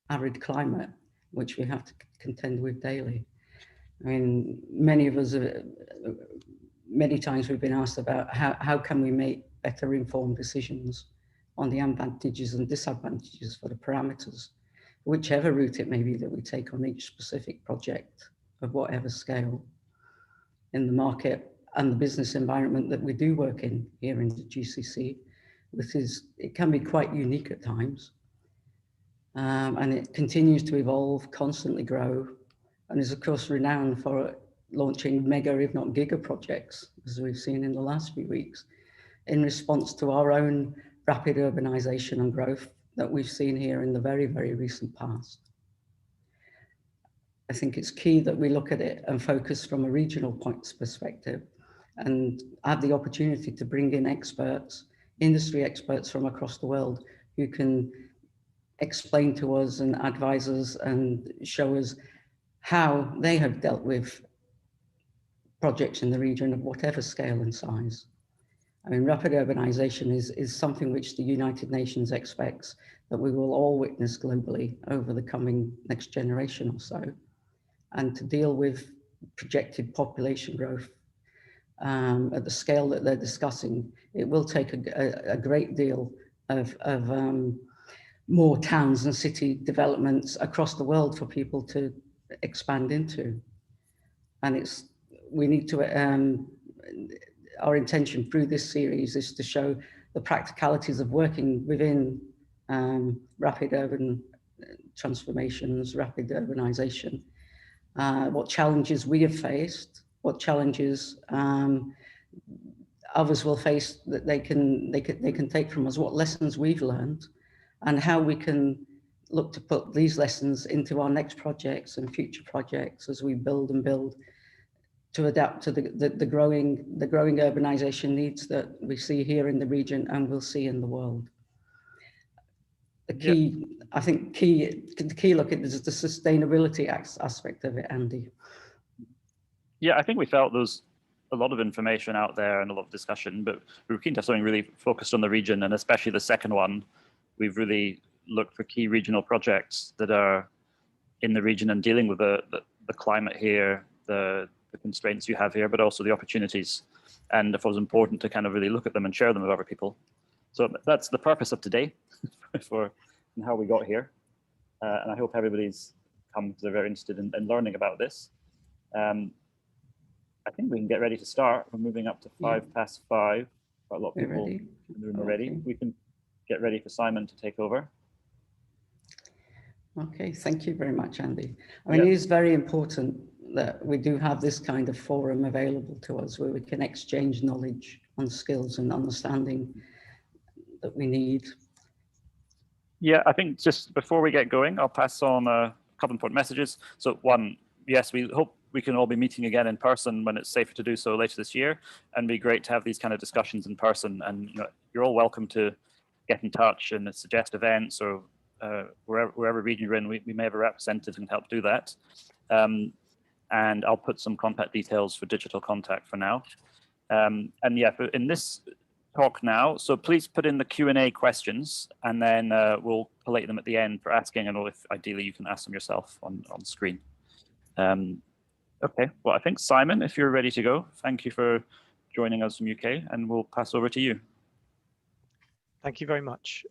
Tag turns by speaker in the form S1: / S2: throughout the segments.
S1: arid climate, which we have to contend with daily. I mean, many of us, many times we've been asked about how can we make better informed decisions on the advantages and disadvantages for the parameters, whichever route it may be that we take on each specific project of whatever scale in the market and the business environment that we do work in here in the GCC, which is, it can be quite unique at times. And it continues to evolve, constantly grow, and is of course renowned for launching mega, if not giga projects, as we've seen in the last few weeks, in response to our own rapid urbanization and growth that we've seen here in the very, very recent past. I think it's key that we look at it and focus from a regional points perspective and have the opportunity to bring in experts, industry experts from across the world who can explain to us and advise us and show us how they have dealt with projects in the region of whatever scale and size. I mean, rapid urbanization is something which the United Nations expects that we will all witness globally over the coming next generation or so. And to deal with projected population growth at the scale that they're discussing, it will take a great deal of more towns and city developments across the world for people to expand into. And we need to, our intention through this series is to show the practicalities of working within rapid urban transformations, rapid urbanization, what challenges we have faced, what challenges others will face that they can take from us, what lessons we've learned, and how we can look to put these lessons into our next projects and future projects as we build and build to adapt to the growing urbanization needs that we see here in the region and we'll see in the world. The key, I think, the key look at is the sustainability aspect of it, Andy.
S2: Yeah, I think we felt there was a lot of information out there and a lot of discussion, but we were keen to have something really focused on the region, and especially the second one. We've really looked for key regional projects that are in the region and dealing with the climate here, the constraints you have here, but also the opportunities. And I thought it was important to kind of really look at them and share them with other people. So that's the purpose of today for and how we got here. And I hope everybody's come because they're very interested in learning about this. I think we can get ready to start. We're moving up to 5 past 5. Got a lot of people in the room already. We can get ready for Simon to take over.
S1: Okay, thank you very much, Andy. I mean, it is very important that we do have this kind of forum available to us where we can exchange knowledge on skills and understanding that we need.
S2: Yeah, I think just before we get going, I'll pass on a couple important messages. So one, yes, we hope we can all be meeting again in person when it's safer to do so later this year, and it'd be great to have these kind of discussions in person. And you're all welcome to get in touch and suggest events or wherever region you're in. We may have a representative who can help do that. And I'll put some contact details for digital contact for now. And yeah, in this talk now, so please put in the Q&A questions, and then we'll collate them at the end for asking, and if ideally you can ask them yourself on screen. Okay, well, I think Simon, if you're ready to go, thank you for joining us from UK, and we'll pass over to you.
S3: Thank you very much.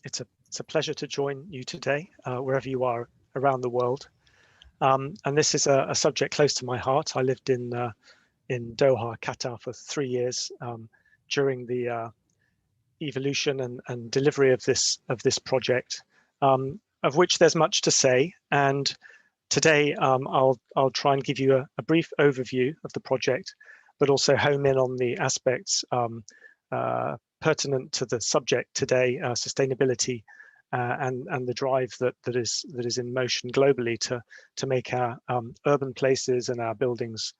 S3: It's a pleasure to join you today, wherever you are around the world. And this is a subject close to my heart. I lived in Doha, Qatar for 3 years during the evolution and delivery of this project, of which there's much to say. And today I'll try and give you a brief overview of the project, but also home in on the aspects pertinent to the subject today, sustainability, and the drive that is in motion globally to make our urban places and our buildings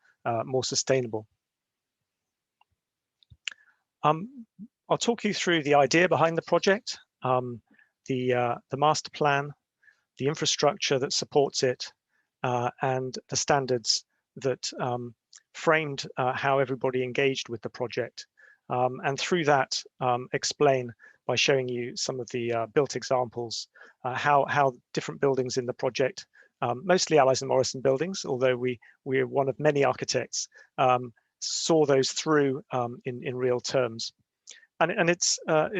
S3: more sustainable. I'll talk you through the idea behind the project, the master plan, the infrastructure that supports it, and the standards that framed how everybody engaged with the project. And through that, explain by showing you some of the built examples, how different buildings in the project, mostly Allies and Morrison buildings, although we're one of many architects, saw those through in real terms. And it's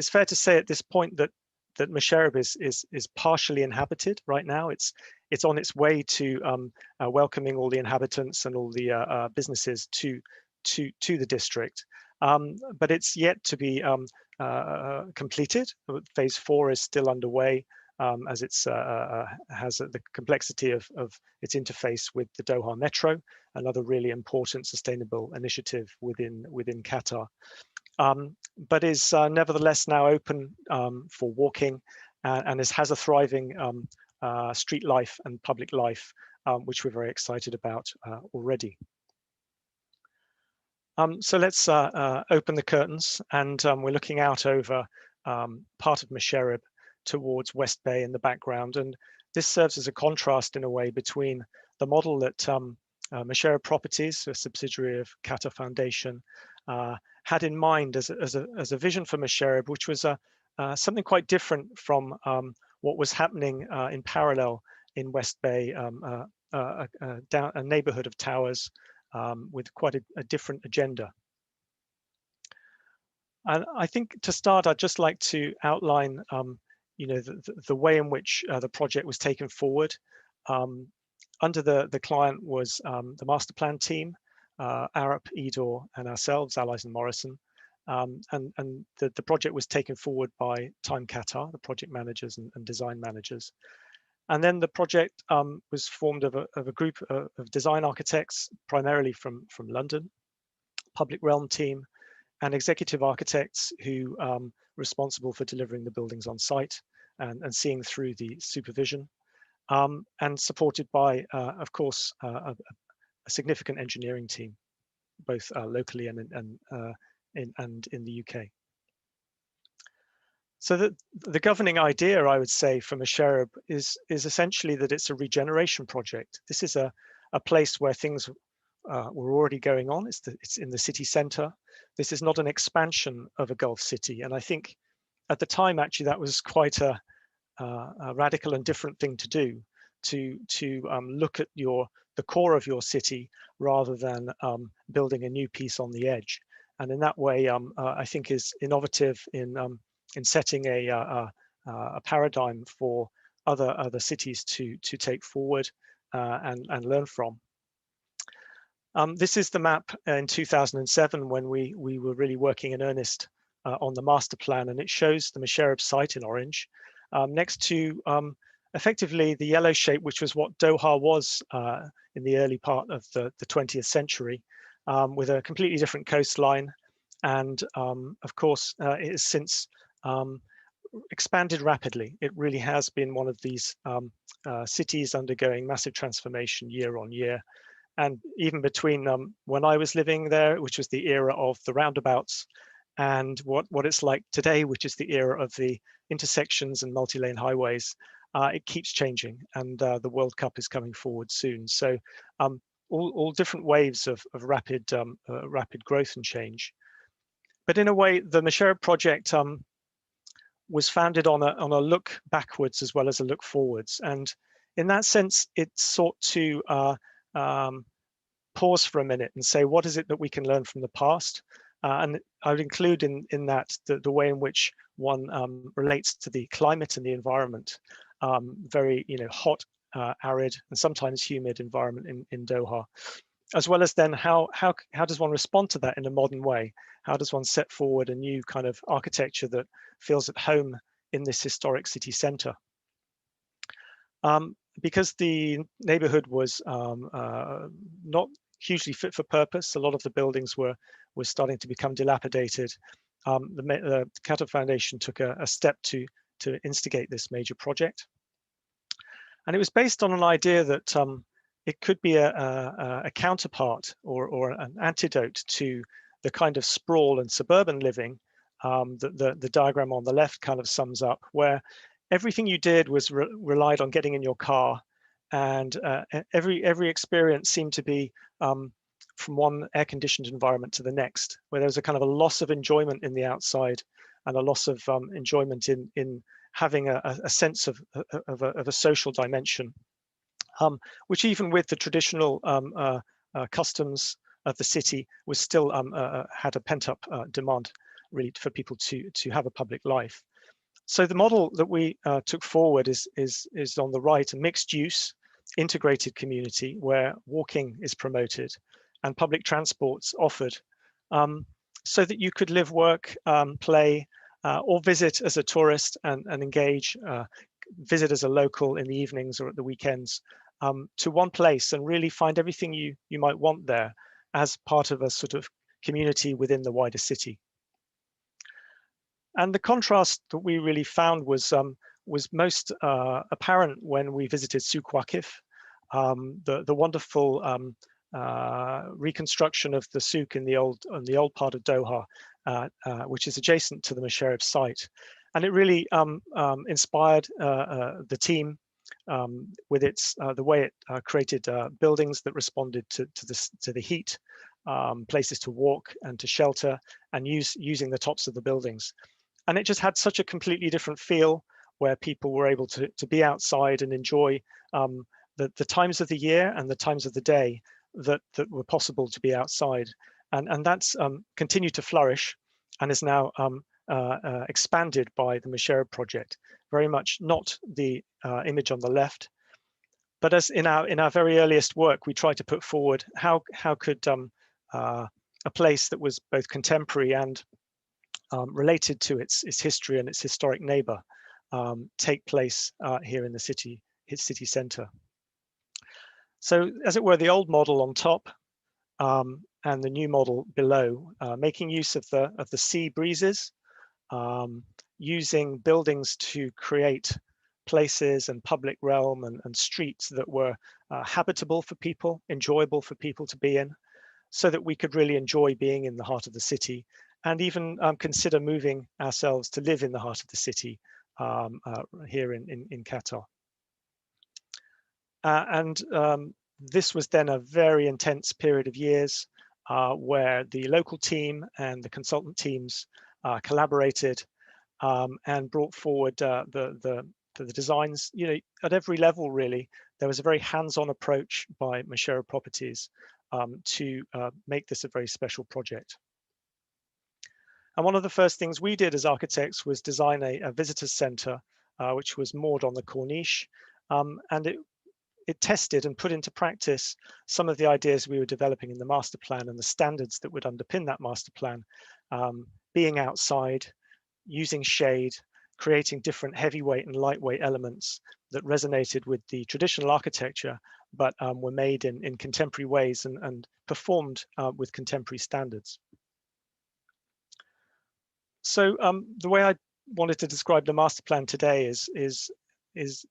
S3: fair to say at this point that Meşerep is partially inhabited right now. It's on its way to welcoming all the inhabitants and all the businesses to the district, but it's yet to be completed. Phase 4 is still underway, as it's has the complexity of its interface with the Doha Metro, another really important sustainable initiative within Qatar. But is nevertheless now open for walking, and has a thriving street life and public life, which we're very excited about already. So let's open the curtains, and we're looking out over part of Meşerep towards West Bay in the background. And this serves as a contrast in a way between the model that Meşerep Properties, a subsidiary of Qatar Foundation, had in mind as a vision for Meşerep, which was something quite different from what was happening in parallel in West Bay, a neighborhood of towers with quite a different agenda. And I think to start, I'd just like to outline the way in which the project was taken forward. Under the client was the master plan team, Arup, Edor, and ourselves, Allies and Morrison. And the project was taken forward by Time Qatar, the project managers and design managers. And then the project was formed of a group of design architects, primarily from London, public realm team, and executive architects who responsible for delivering the buildings on site and seeing through the supervision, and supported by, of course, a significant engineering team, both locally and in the UK. So the governing idea, I would say, for Meşerep is essentially that it's a regeneration project. This is a place where things were already going on. It's in the city centre. This is not an expansion of a Gulf city. And I think at the time, actually, that was quite a radical and different thing to do, to look at the core of your city rather than building a new piece on the edge. And in that way, I think is innovative in setting a paradigm for other cities to take forward and learn from. This is the map in 2007 when we were really working in earnest on the master plan, and it shows the Meşerep site in orange next to effectively the yellow shape, which was what Doha was in the early part of the 20th century, with a completely different coastline. And of course, it has since expanded rapidly. It really has been one of these cities undergoing massive transformation year on year. And even between when I was living there, which was the era of the roundabouts, and what it's like today, which is the era of the intersections and multi-lane highways, it keeps changing, and the World Cup is coming forward soon. So all different waves of rapid growth and change. But in a way, the Meşerep project was founded on a look backwards as well as a look forwards. And in that sense, it sought to pause for a minute and say, what is it that we can learn from the past? And I would include in that the way in which one relates to the climate and the environment, very hot, arid, and sometimes humid environment in Doha, as well as then how does one respond to that in a modern way? How does one set forward a new kind of architecture that feels at home in this historic city centre? Because the neighbourhood was not hugely fit for purpose, a lot of the buildings were starting to become dilapidated. The Qatar Foundation took a step to instigate this major project. And it was based on an idea that it could be a counterpart or an antidote to the kind of sprawl and suburban living that the diagram on the left kind of sums up, where everything you did was relied on getting in your car, and every experience seemed to be from one air-conditioned environment to the next, where there was a kind of a loss of enjoyment in the outside and a loss of enjoyment in having a sense of a social dimension, which even with the traditional customs of the city was still had a pent-up demand really for people to have a public life. So the model that we took forward is on the right, a mixed use integrated community where walking is promoted and public transport's offered, so that you could live, work, play, or visit as a tourist and engage, visit as a local in the evenings or at the weekends, to one place and really find everything you might want there as part of a sort of community within the wider city. And the contrast that we really found was most apparent when we visited Souk Waqif, the wonderful reconstruction of the souk in the old part of Doha, which is adjacent to the Musharraf site, and it really inspired the team with its the way it created buildings that responded to the heat, places to walk and to shelter, and using the tops of the buildings. And it just had such a completely different feel, where people were able to be outside and enjoy the times of the year and the times of the day that were possible to be outside. And that's continued to flourish and is now expanded by the Musharraf project. Very much not the image on the left, but as in our very earliest work, we tried to put forward how could a place that was both contemporary and related to its history and its historic neighbor take place here in the city center. So as it were, the old model on top and the new model below, making use of the sea breezes, using buildings to create places and public realm and streets that were habitable for people, enjoyable for people to be in, so that we could really enjoy being in the heart of the city, and even consider moving ourselves to live in the heart of the city here in Qatar. This was then a very intense period of years where the local team and the consultant teams collaborated and brought forward the designs. You know, at every level, really, there was a very hands-on approach by Musharraf Properties to make this a very special project. And one of the first things we did as architects was design a visitor center, which was moored on the Corniche, and it tested and put into practice some of the ideas we were developing in the master plan and the standards that would underpin that master plan, being outside, using shade, creating different heavyweight and lightweight elements that resonated with the traditional architecture, but were made in contemporary ways and performed with contemporary standards. So the way I wanted to describe the master plan today is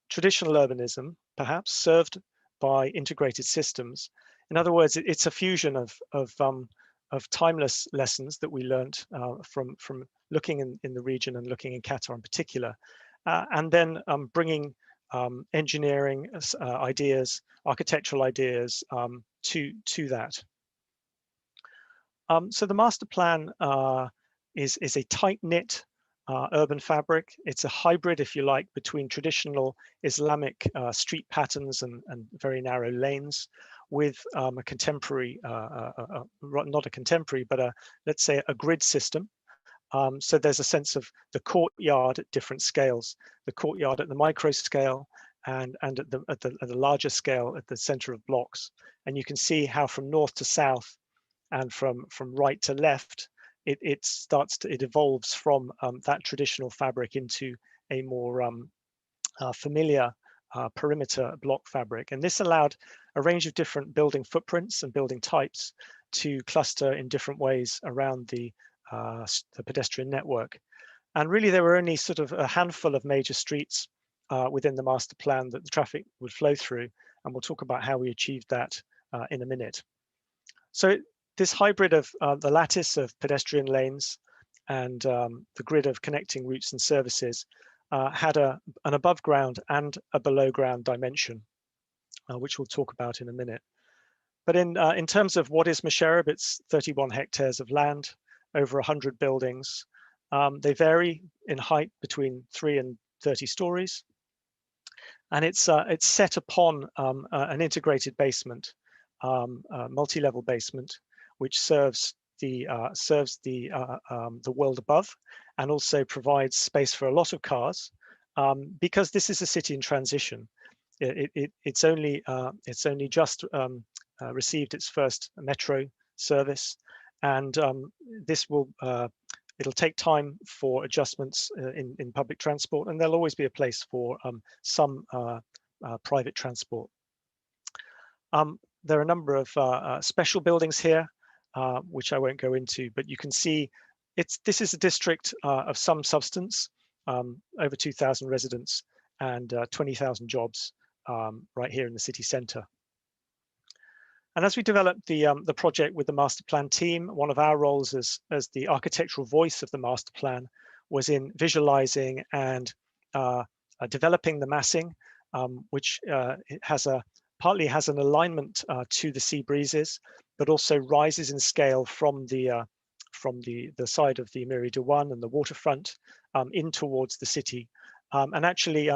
S3: traditional urbanism, perhaps served by integrated systems. In other words, it's a fusion of timeless lessons that we learned from looking in the region and looking in Qatar in particular, and then bringing engineering ideas, architectural ideas to that. So the master plan is a tight-knit urban fabric. It's a hybrid, if you like, between traditional Islamic street patterns and very narrow lanes with a contemporary, not a contemporary, but let's say a grid system. So there's a sense of the courtyard at different scales, the courtyard at the micro scale and at the larger scale at the center of blocks. And you can see how from north to south and from right to left, it evolves from that traditional fabric into a more familiar perimeter block fabric. And this allowed a range of different building footprints and building types to cluster in different ways around the pedestrian network. And really, there were only sort of a handful of major streets within the master plan that the traffic would flow through. And we'll talk about how we achieved that in a minute. So this hybrid of the lattice of pedestrian lanes and the grid of connecting routes and services had an above ground and a below ground dimension, which we'll talk about in a minute. But in terms of what is Musharraf, it's 31 hectares of land, over 100 buildings, They vary in height between 3 and 30 stories. And it's set upon an integrated basement, multi-level basement, which serves the world above, and also provides space for a lot of cars, because this is a city in transition. It's only just received its first metro service, and this will it'll take time for adjustments in public transport, and there'll always be a place for some private transport. There are a number of special buildings here, which I won't go into, but you can see this is a district of some substance, over 2,000 residents and 20,000 jobs right here in the city centre. And as we developed the project with the master plan team, one of our roles as the architectural voice of the master plan was in visualizing and developing the massing, which partly has an alignment to the sea breezes, but also rises in scale from the side of the Mairie de One and the waterfront in towards the city, and actually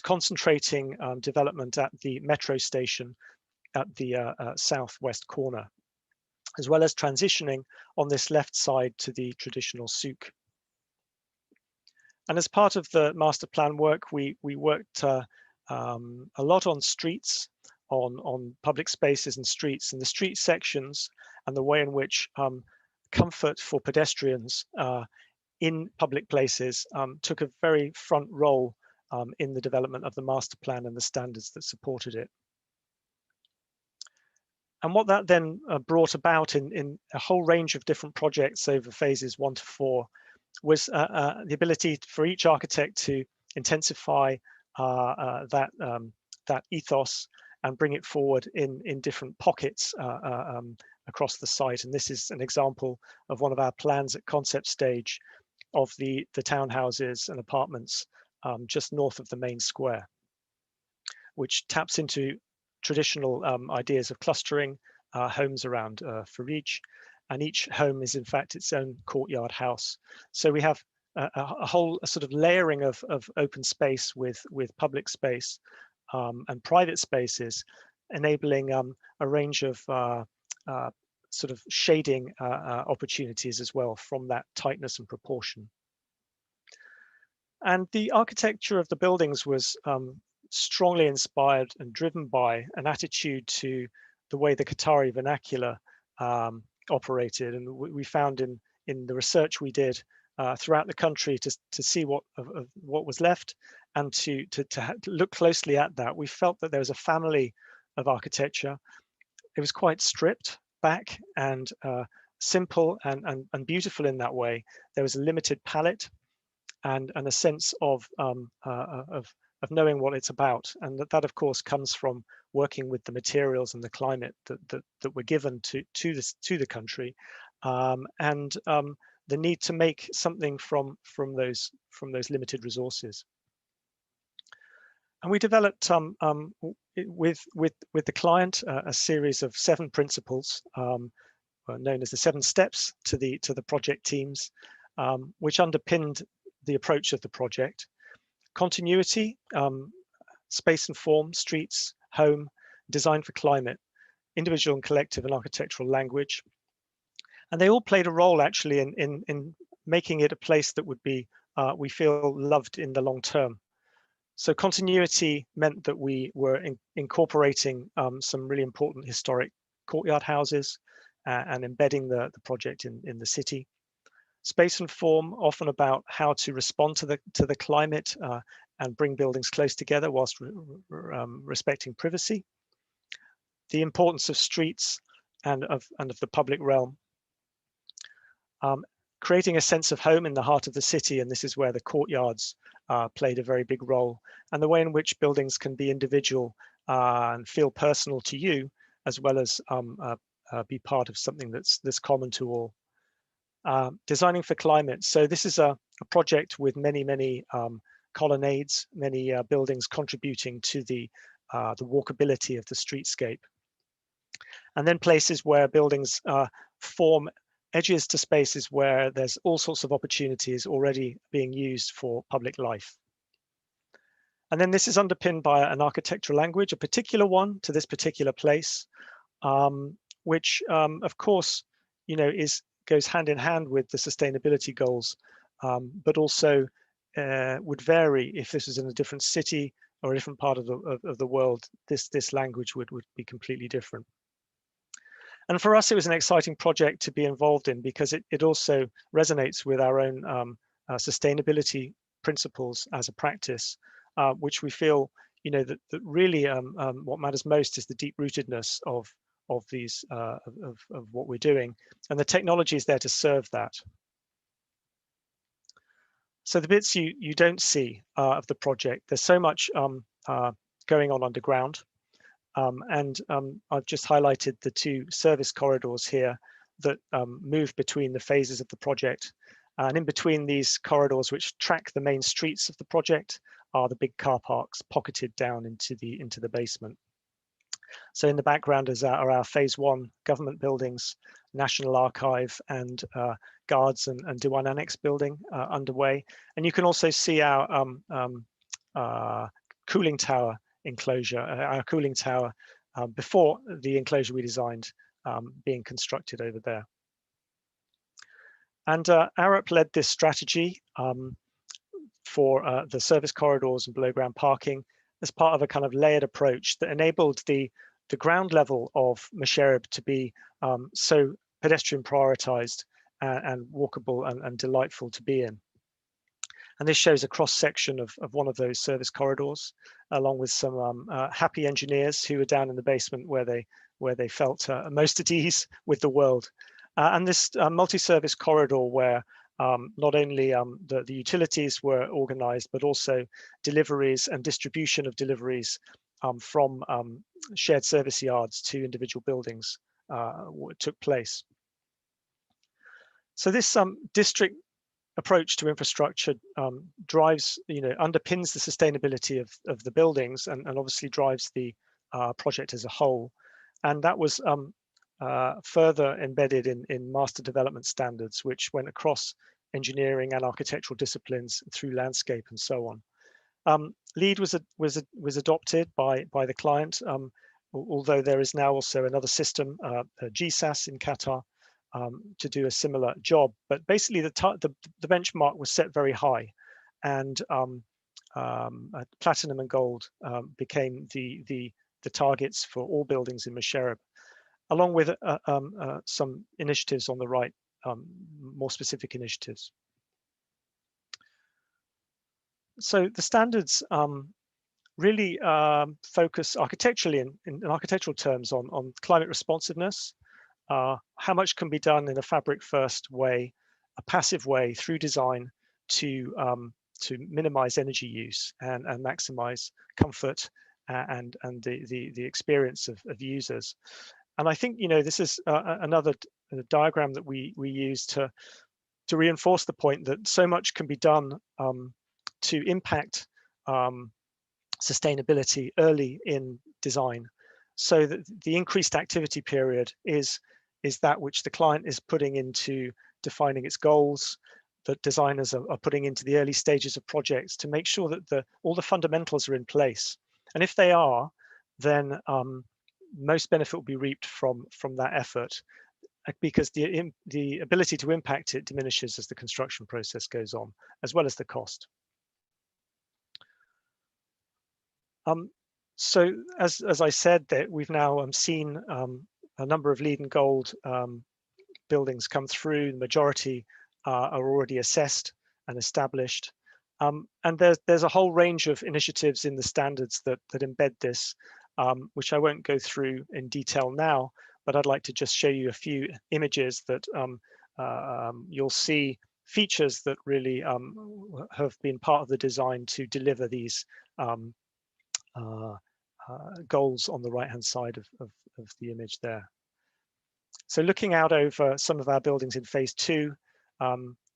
S3: concentrating development at the metro station at the southwest corner, as well as transitioning on this left side to the traditional souk. And as part of the master plan work, we worked a lot on streets, on public spaces and streets, and the street sections, and the way in which comfort for pedestrians in public places took a very front role in the development of the master plan and the standards that supported it. And what that then brought about in a whole range of different projects over phases 1 to 4 was the ability for each architect to intensify that ethos and bring it forward in different pockets across the site. And this is an example of one of our plans at concept stage of the townhouses and apartments just north of the main square, which taps into traditional ideas of clustering homes around for each, and each home is in fact its own courtyard house. So we have a whole sort of layering of open space with public space and private spaces, enabling a range of sort of shading opportunities as well from that tightness and proportion. And the architecture of the buildings was strongly inspired and driven by an attitude to the way the Qatari vernacular operated. And we found in the research we did throughout the country to see what was left and to look closely at that, we felt that there was a family of architecture. It was quite stripped back and simple and beautiful in that way. There was a limited palette and a sense of knowing what it's about, and that of course comes from working with the materials and the climate that were given to the country, and the need to make something from those limited resources. And we developed with the client a series of 7 principles known as the 7 steps to the project teams, which underpinned the approach of the project. Continuity, space and form, streets, home, design for climate, individual and collective and architectural language. And they all played a role actually in making it a place that would be, we feel, loved in the long term. So continuity meant that we were incorporating some really important historic courtyard houses and embedding the project in the city. Space and form, often about how to respond to the climate and bring buildings close together whilst respecting privacy. The importance of streets and of the public realm. Creating a sense of home in the heart of the city, and this is where the courtyards played a very big role, and the way in which buildings can be individual and feel personal to you, as well as be part of something that's common to all. Designing for climate. So this is a project with many colonnades, many buildings contributing to the walkability of the streetscape. And then places where buildings form edges to spaces where there's all sorts of opportunities already being used for public life. And then this is underpinned by an architectural language, a particular one to this particular place, which of course, goes hand in hand with the sustainability goals, but also would vary if this was in a different city or a different part of the world. This language would be completely different. And for us, it was an exciting project to be involved in because it also resonates with our own sustainability principles as a practice, which we feel, that really what matters most is the deep rootedness of these of what we're doing, and the technology is there to serve that. So the bits you don't see of the project, there's so much going on underground. I've just highlighted the two service corridors here that move between the phases of the project. And in between these corridors, which track the main streets of the project, are the big car parks pocketed down into the basement. So in the background are our phase 1 government buildings, National Archive, and Guards and Diwan Annex building underway. And you can also see our cooling tower enclosure, our cooling tower before the enclosure we designed being constructed over there. And Arup led this strategy for the service corridors and below ground parking as part of a kind of layered approach that enabled the ground level of Meşerep to be so pedestrian prioritized and walkable and delightful to be in. And this shows a cross section of one of those service corridors, along with some happy engineers who were down in the basement where they felt most at ease with the world. And this multi-service corridor where not only the utilities were organized, but also deliveries and distribution of deliveries from shared service yards to individual buildings took place. So this district approach to infrastructure drives, underpins the sustainability of the buildings and obviously drives the project as a whole. And that was further embedded in master development standards, which went across engineering and architectural disciplines through landscape and so on. LEED was adopted by the client, although there is now also another system, GSAS in Qatar, to do a similar job. But basically the benchmark was set very high, and platinum and gold became the targets for all buildings in Meşerep, along with some initiatives on the right, more specific initiatives. So the standards really focus architecturally in architectural terms on climate responsiveness, how much can be done in a fabric first way, a passive way through design to minimize energy use and maximize comfort and the experience of users. And I think this is another diagram that we use to reinforce the point that so much can be done to impact sustainability early in design, so that the increased activity period is that which the client is putting into defining its goals, that designers are putting into the early stages of projects to make sure that all the fundamentals are in place. And if they are, then most benefit will be reaped from that effort, because the ability to impact it diminishes as the construction process goes on, as well as the cost. So as I said, that we've now seen a number of LEED and Gold buildings come through. The majority are already assessed and established, and there's a whole range of initiatives in the standards that embed this, which I won't go through in detail now, but I'd like to just show you a few images that you'll see features that really have been part of the design to deliver these goals on the right-hand side of the image there. So looking out over some of our buildings in phase 2,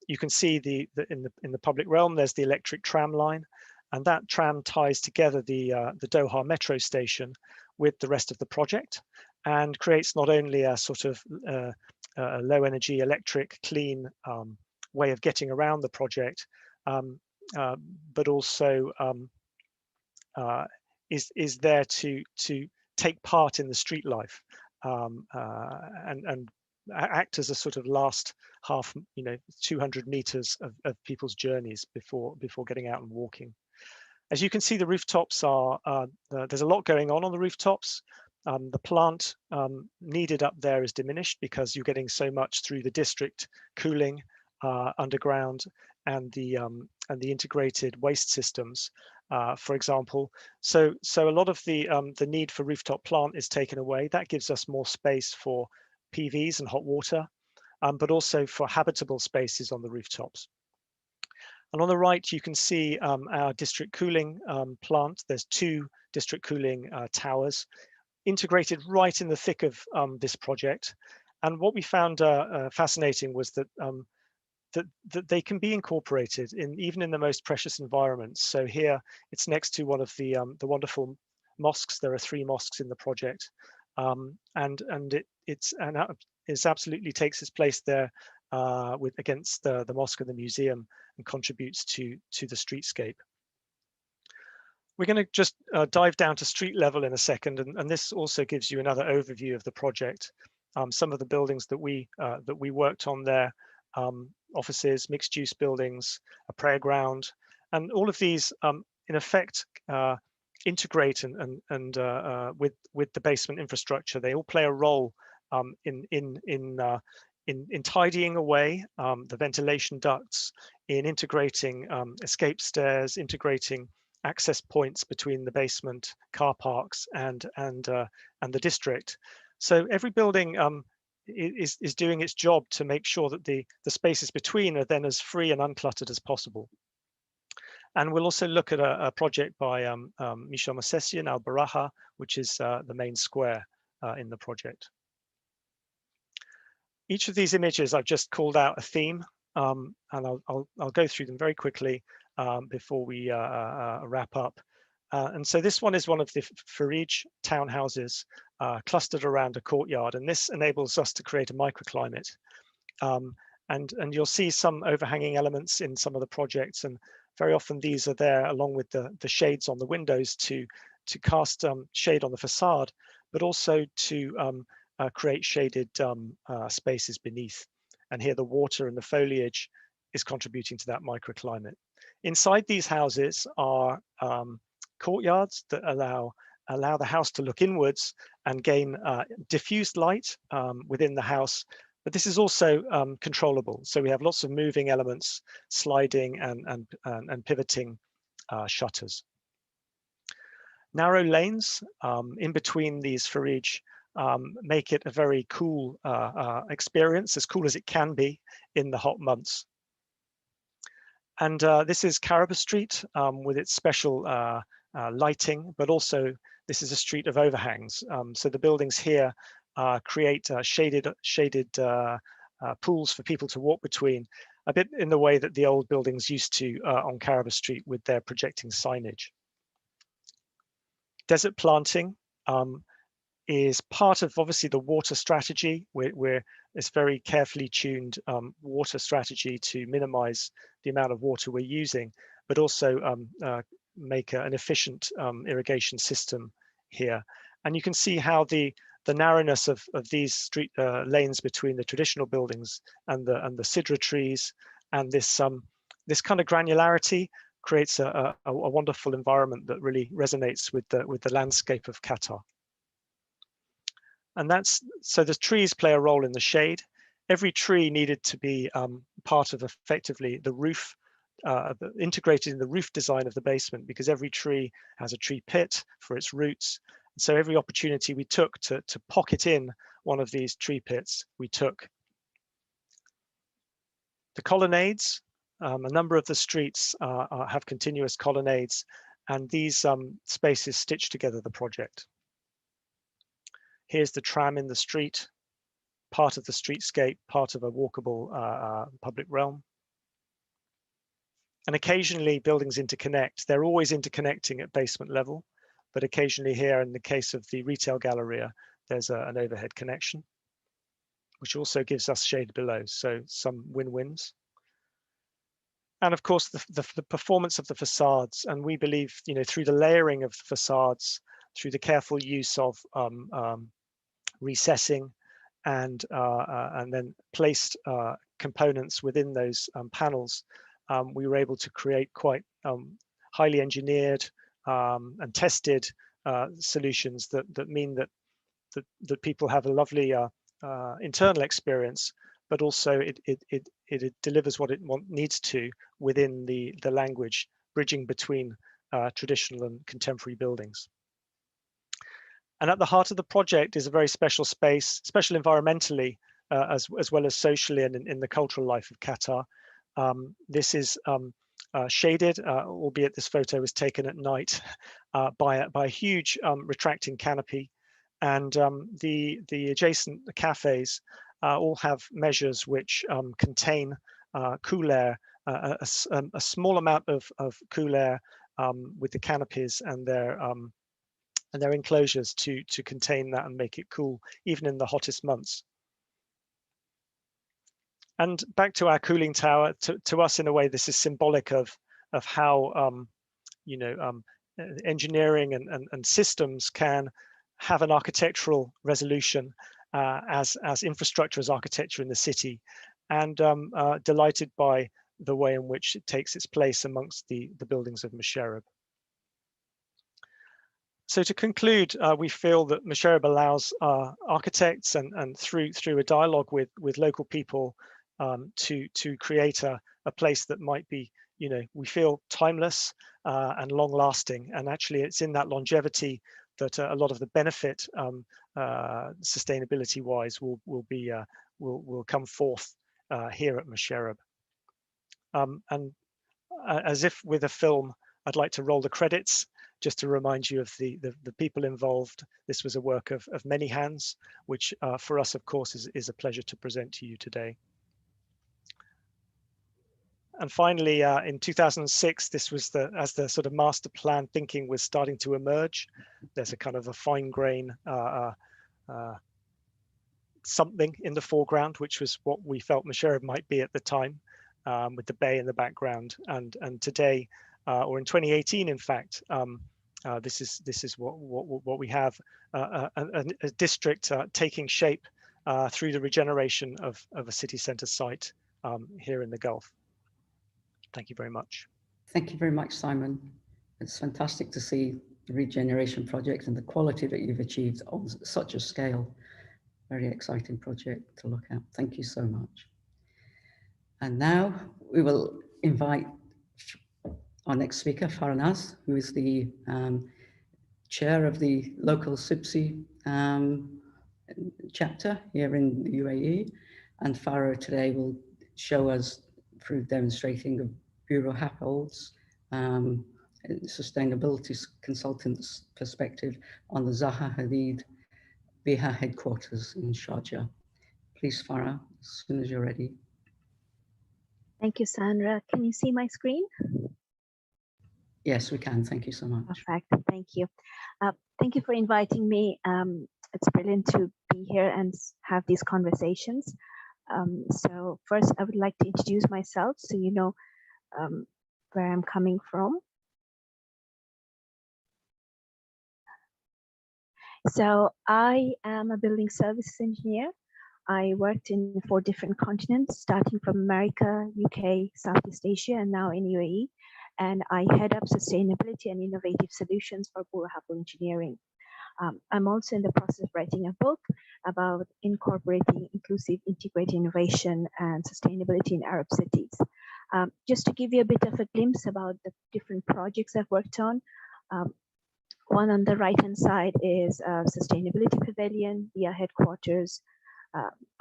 S3: you can see in the public realm there's the electric tram line, and that tram ties together the Doha metro station with the rest of the project, and creates not only a sort of a low energy, electric, clean way of getting around the project, but also is there to take part in the street life and act as a sort of last half, 200 meters of people's journeys before getting out and walking. As you can see, the rooftops are, there's a lot going on the rooftops. The plant needed up there is diminished because you're getting so much through the district cooling underground and the integrated waste systems, for example. So a lot of the need for rooftop plant is taken away. That gives us more space for PVs and hot water, but also for habitable spaces on the rooftops. And on the right, you can see our district cooling plant. There's 2 district cooling towers integrated right in the thick of this project. And what we found fascinating was that that they can be incorporated even in the most precious environments. So here, it's next to one of the wonderful mosques. There are 3 mosques in the project, and it absolutely takes its place there against the mosque and the museum, and contributes to the streetscape. We're going to just dive down to street level in a second, and this also gives you another overview of the project. Some of the buildings that we worked on there, offices, mixed-use buildings, a prayer ground, and all of these in effect integrate and with the basement infrastructure. They all play a role in tidying away the ventilation ducts, in integrating escape stairs, integrating access points between the basement, car parks, and the district. So every building is doing its job to make sure that the spaces between are then as free and uncluttered as possible. And we'll also look at a project by Michel Mosessian, Al Baraha, which is the main square in the project. Each of these images, I've just called out a theme, and I'll go through them very quickly before we wrap up. And so this one is one of the Farij townhouses clustered around a courtyard, and this enables us to create a microclimate. And you'll see some overhanging elements in some of the projects, and very often these are there along with the shades on the windows to cast shade on the facade, but also to create shaded spaces beneath. And here the water and the foliage is contributing to that microclimate. Inside these houses are courtyards that allow the house to look inwards and gain diffused light within the house. But this is also controllable. So we have lots of moving elements, sliding and pivoting shutters. Narrow lanes in between these Farij make it a very cool experience, as cool as it can be in the hot months. And this is Caraba Street with its special lighting, but also this is a street of overhangs. So the buildings here create shaded pools for people to walk between, a bit in the way that the old buildings used to on Caraba Street with their projecting signage. Desert planting is part of obviously the water strategy, where it's very carefully tuned water strategy to minimize the amount of water we're using, but also make an efficient irrigation system here. And you can see how the narrowness of these street lanes between the traditional buildings and the sidra trees, and this kind of granularity creates a wonderful environment that really resonates with the landscape of Qatar. And so the trees play a role in the shade. Every tree needed to be part of effectively the roof, integrated in the roof design of the basement, because every tree has a tree pit for its roots. So every opportunity we took to pocket in one of these tree pits, we took. The colonnades, a number of the streets have continuous colonnades, and these spaces stitch together the project. Here's the tram in the street, part of the streetscape, part of a walkable public realm. And occasionally buildings interconnect. They're always interconnecting at basement level, but occasionally here, in the case of the retail galleria, there's an overhead connection, which also gives us shade below. So some win-wins. And of course, the performance of the facades. And we believe, through the layering of the facades, through the careful use of recessing and then placed components within those panels, we were able to create quite highly engineered and tested solutions that mean that people have a lovely internal experience, but also it delivers what it needs to within the language, bridging between traditional and contemporary buildings. And at the heart of the project is a very special space, special environmentally, as well as socially and in the cultural life of Qatar. This is shaded, albeit this photo was taken at night, by a huge retracting canopy. And the adjacent cafes all have measures which contain cool air, a small amount of cool air with the canopies and their enclosures to contain that and make it cool even in the hottest months. And back to our cooling tower, to us in a way this is symbolic of how engineering and systems can have an architectural resolution as infrastructure, as architecture in the city, and delighted by the way in which it takes its place amongst the buildings of Musharraf. So to conclude, we feel that Musharraf allows architects and through a dialogue with local people to create a place that might be, we feel timeless and long lasting. And actually it's in that longevity that a lot of the benefit sustainability wise will come forth here at Musharraf. And as if with a film, I'd like to roll the credits just to remind you of the people involved. This was a work of many hands, which for us, of course, is a pleasure to present to you today. And finally, in 2006, this was as the sort of master plan thinking was starting to emerge. There's a kind of a fine grain something in the foreground, which was what we felt Musharraf might be at the time, with the bay in the background. And today, or in 2018, in fact, this is what we have, a district taking shape through the regeneration of a city centre site here in the Gulf. Thank you very much.
S1: Thank you very much, Simon. It's fantastic to see the regeneration project and the quality that you've achieved on such a scale. Very exciting project to look at. Thank you so much. And now we will invite our next speaker, Farnaz, who is the chair of the local SIBSI chapter here in the UAE. And Farah today will show us through demonstrating of Bureau Happold's sustainability consultant's perspective on the Zaha Hadid BIHA headquarters in Sharjah. Please, Farah, as soon as you're ready.
S4: Thank you, Sandra. Can you see my screen?
S1: Yes, we can. Thank you so much.
S4: Perfect. Thank you. Thank you for inviting me. It's brilliant to be here and have these conversations. So first, I would like to introduce myself so you know where I'm coming from. So I am a building services engineer. I worked in 4 different continents, starting from America, UK, Southeast Asia, and now in UAE. And I head up sustainability and innovative solutions for Bureau Happold Engineering. I'm also in the process of writing a book about incorporating inclusive integrated innovation and sustainability in Arab cities. Just to give you a bit of a glimpse about the different projects I've worked on. One on the right-hand side is Sustainability Pavilion, via headquarters,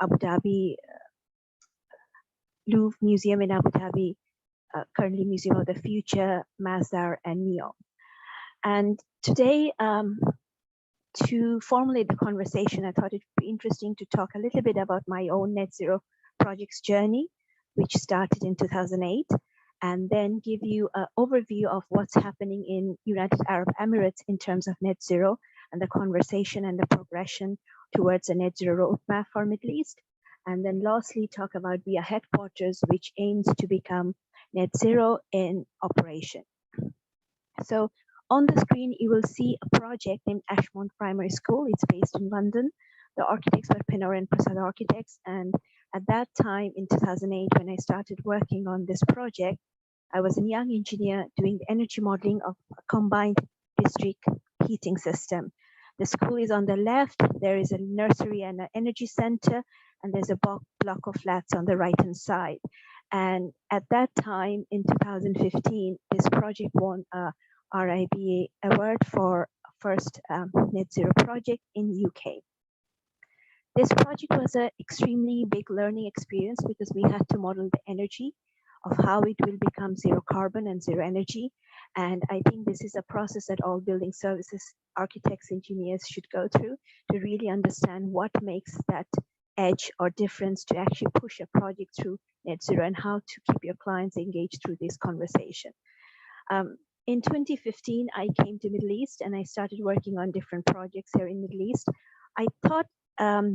S4: Abu Dhabi, Louvre Museum in Abu Dhabi, currently Museum of the Future, Masdar, and NEOM. And today, to formulate the conversation, I thought it would be interesting to talk a little bit about my own net zero projects journey, which started in 2008, and then give you an overview of what's happening in United Arab Emirates in terms of net zero and the conversation and the progression towards a net zero roadmap for Middle East. And then lastly, talk about BIA headquarters, which aims to become net zero in operation. So on the screen, you will see a project named Ashmont Primary School. It's based in London. The architects were Penor and Prasad Architects. And at that time in 2008, when I started working on this project, I was a young engineer doing the energy modeling of a combined district heating system. The school is on the left. There is a nursery and an energy center, and there's a block of flats on the right-hand side. And at that time in 2015, this project won a RIBA award for first net zero project in UK. This project was an extremely big learning experience because we had to model the energy of how it will become zero carbon and zero energy. And I think this is a process that all building services architects, engineers should go through to really understand what makes that edge or difference to actually push a project through net zero and how to keep your clients engaged through this conversation. In 2015, I came to Middle East and I started working on different projects here in Middle East. I thought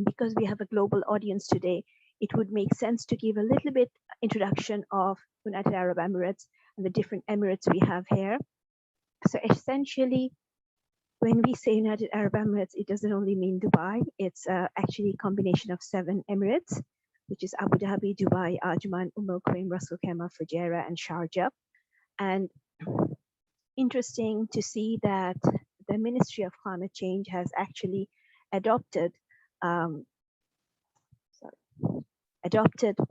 S4: because we have a global audience today, it would make sense to give a little bit introduction of United Arab Emirates and the different Emirates we have here. So essentially, when we say United Arab Emirates, it doesn't only mean Dubai. It's actually a combination of 7 Emirates, which is Abu Dhabi, Dubai, Ajman, Al Quwain, Ras Al Khaimah, Fujairah, and Sharjah. And interesting to see that the Ministry of Climate Change has actually adopted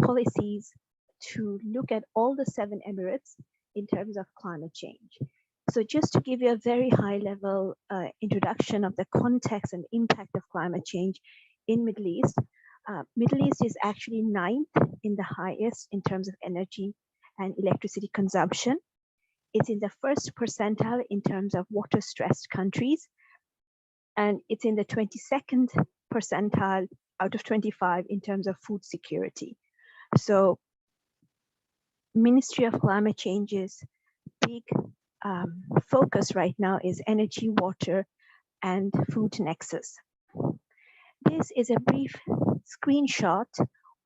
S4: policies to look at all the 7 Emirates in terms of climate change. So just to give you a very high level introduction of the context and impact of climate change in Middle East is actually 9th in the highest in terms of energy and electricity consumption. It's in the first percentile in terms of water stressed countries. And it's in the 22nd percentile out of 25 in terms of food security. So Ministry of Climate Change's big focus right now is energy, water, and food nexus. This is a brief screenshot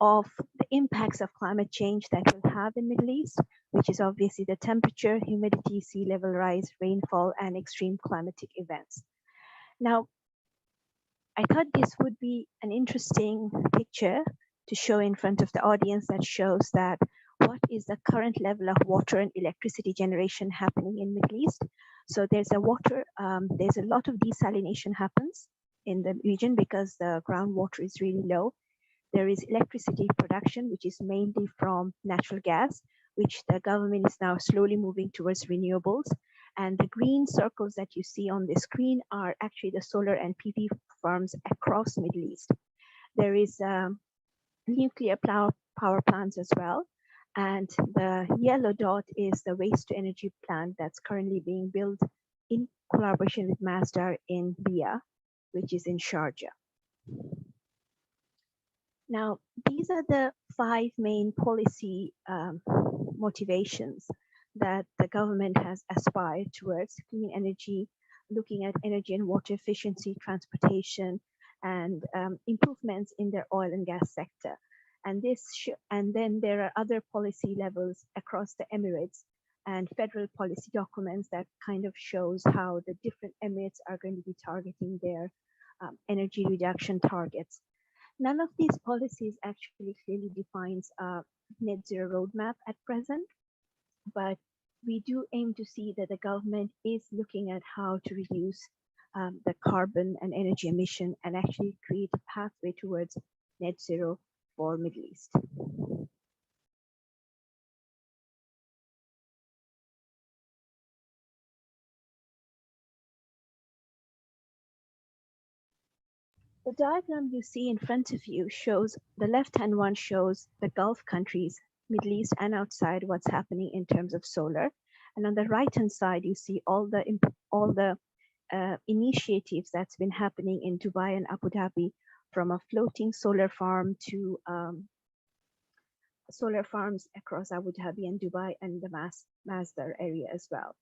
S4: of the impacts of climate change that we'll have in Middle East, which is obviously the temperature, humidity, sea level rise, rainfall, and extreme climatic events. Now, I thought this would be an interesting picture to show in front of the audience that shows that what is the current level of water and electricity generation happening in Middle East. So there's a lot of desalination happens in the region because the groundwater is really low. There is electricity production, which is mainly from natural gas, which the government is now slowly moving towards renewables. And the green circles that you see on the screen are actually the solar and PV farms across Middle East. There is nuclear power plants as well. And the yellow dot is the waste to energy plant that's currently being built in collaboration with Masdar in BIA, which is in Sharjah. Now, these are the 5 main policy motivations that the government has aspired towards: clean energy, looking at energy and water efficiency, transportation, and improvements in their oil and gas sector. And then there are other policy levels across the Emirates and federal policy documents that kind of shows how the different Emirates are going to be targeting their energy reduction targets. None of these policies actually clearly defines a net zero roadmap at present, but we do aim to see that the government is looking at how to reduce the carbon and energy emission and actually create a pathway towards net zero for Middle East. The diagram you see in front of you shows, the left-hand one shows the Gulf countries, Middle East and outside, what's happening in terms of solar. And on the right-hand side, you see all the initiatives that's been happening in Dubai and Abu Dhabi, from a floating solar farm to solar farms across Abu Dhabi and Dubai and the Masdar area as well.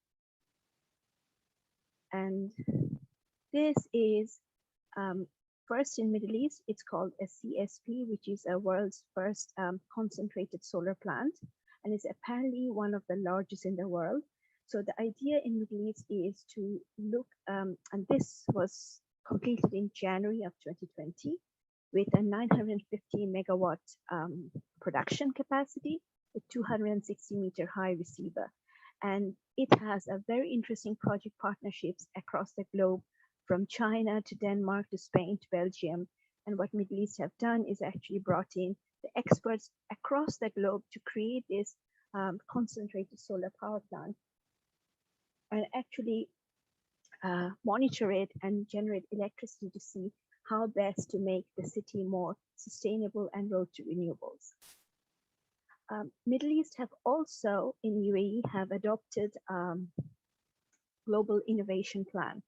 S4: And this is first in Middle East. It's called a CSP, which is a world's first concentrated solar plant, and it's apparently one of the largest in the world. So the idea in Middle East is to look, and this was completed in January of 2020 with a 950 megawatt production capacity with 260 meter high receiver. And it has a very interesting project partnerships across the globe, from China to Denmark to Spain to Belgium. And what Middle East have done is actually brought in the experts across the globe to create this concentrated solar power plant and actually monitor it and generate electricity to see how best to make the city more sustainable and road to renewables. Middle East have also in UAE have adopted global innovation plan.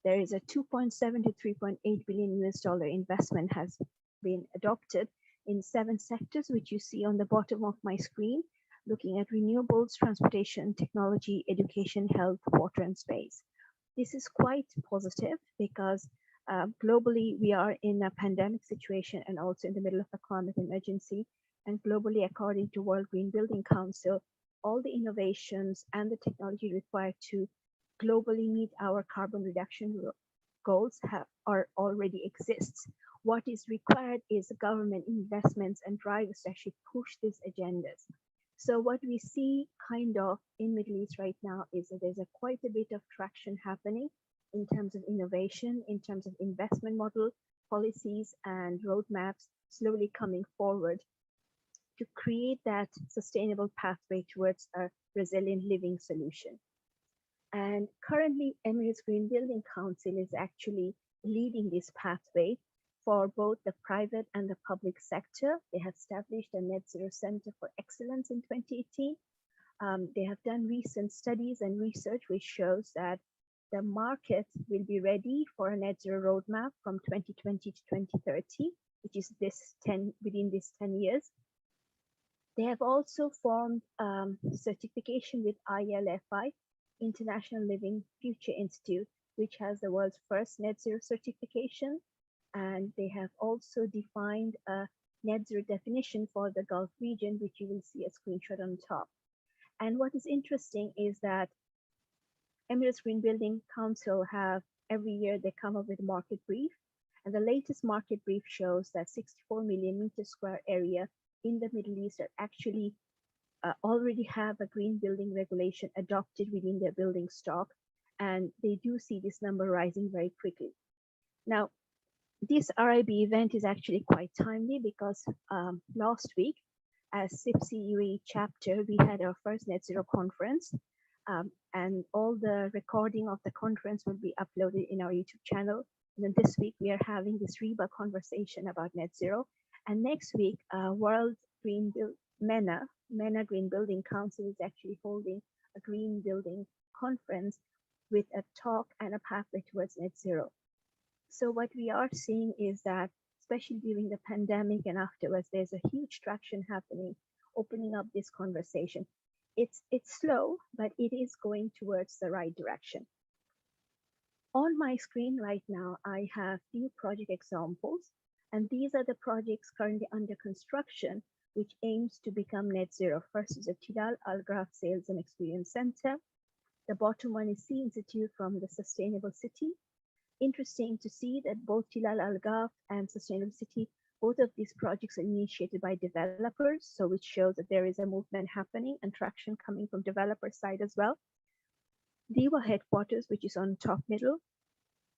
S4: There is a 2.7 to 3.8 billion US dollar investment has been adopted in 7 sectors, which you see on the bottom of my screen, looking at renewables, transportation, technology, education, health, water, and space. This is quite positive because globally we are in a pandemic situation and also in the middle of a climate emergency. And globally, according to World Green Building Council, all the innovations and the technology required to globally meet our carbon reduction goals are already exists. What is required is government investments and drivers to actually push these agendas. So what we see kind of in Middle East right now is that there's quite a bit of traction happening in terms of innovation, in terms of investment model, policies, and roadmaps slowly coming forward to create that sustainable pathway towards a resilient living solution. And currently, Emirates Green Building Council is actually leading this pathway for both the private and the public sector. They have established a Net Zero Center for Excellence in 2018. They have done recent studies and research which shows that the market will be ready for a net zero roadmap from 2020 to 2030, which is within this 10 years. They have also formed certification with ILFI, International Living Future Institute, which has the world's first net zero certification. And they have also defined a net zero definition for the Gulf region, which you will see a screenshot on top. And what is interesting is that Emirates Green Building Council have every year they come up with a market brief. And the latest market brief shows that 64 million meter square area in the Middle East are actually already have a green building regulation adopted within their building stock. And they do see this number rising very quickly. Now, this RIB event is actually quite timely because last week, as SIPC UAE chapter, we had our first Net Zero conference. And all the recording of the conference will be uploaded in our YouTube channel. And then this week, we are having this RIBA conversation about Net Zero. And next week, World Green MENA Green Building Council is actually holding a green building conference with a talk and a pathway towards net zero. So what we are seeing is that, especially during the pandemic and afterwards, there's a huge traction happening, opening up this conversation. It's slow, but it is going towards the right direction. On my screen right now, I have few project examples, and these are the projects currently under construction, which aims to become net zero. First is the Tilal Al Graf Sales and Experience Center. The bottom one is Sea Institute from the Sustainable City. Interesting to see that both Tilal Al Graf and Sustainable City, both of these projects are initiated by developers, so which shows that there is a movement happening and traction coming from developer side as well. DEWA headquarters, which is on top middle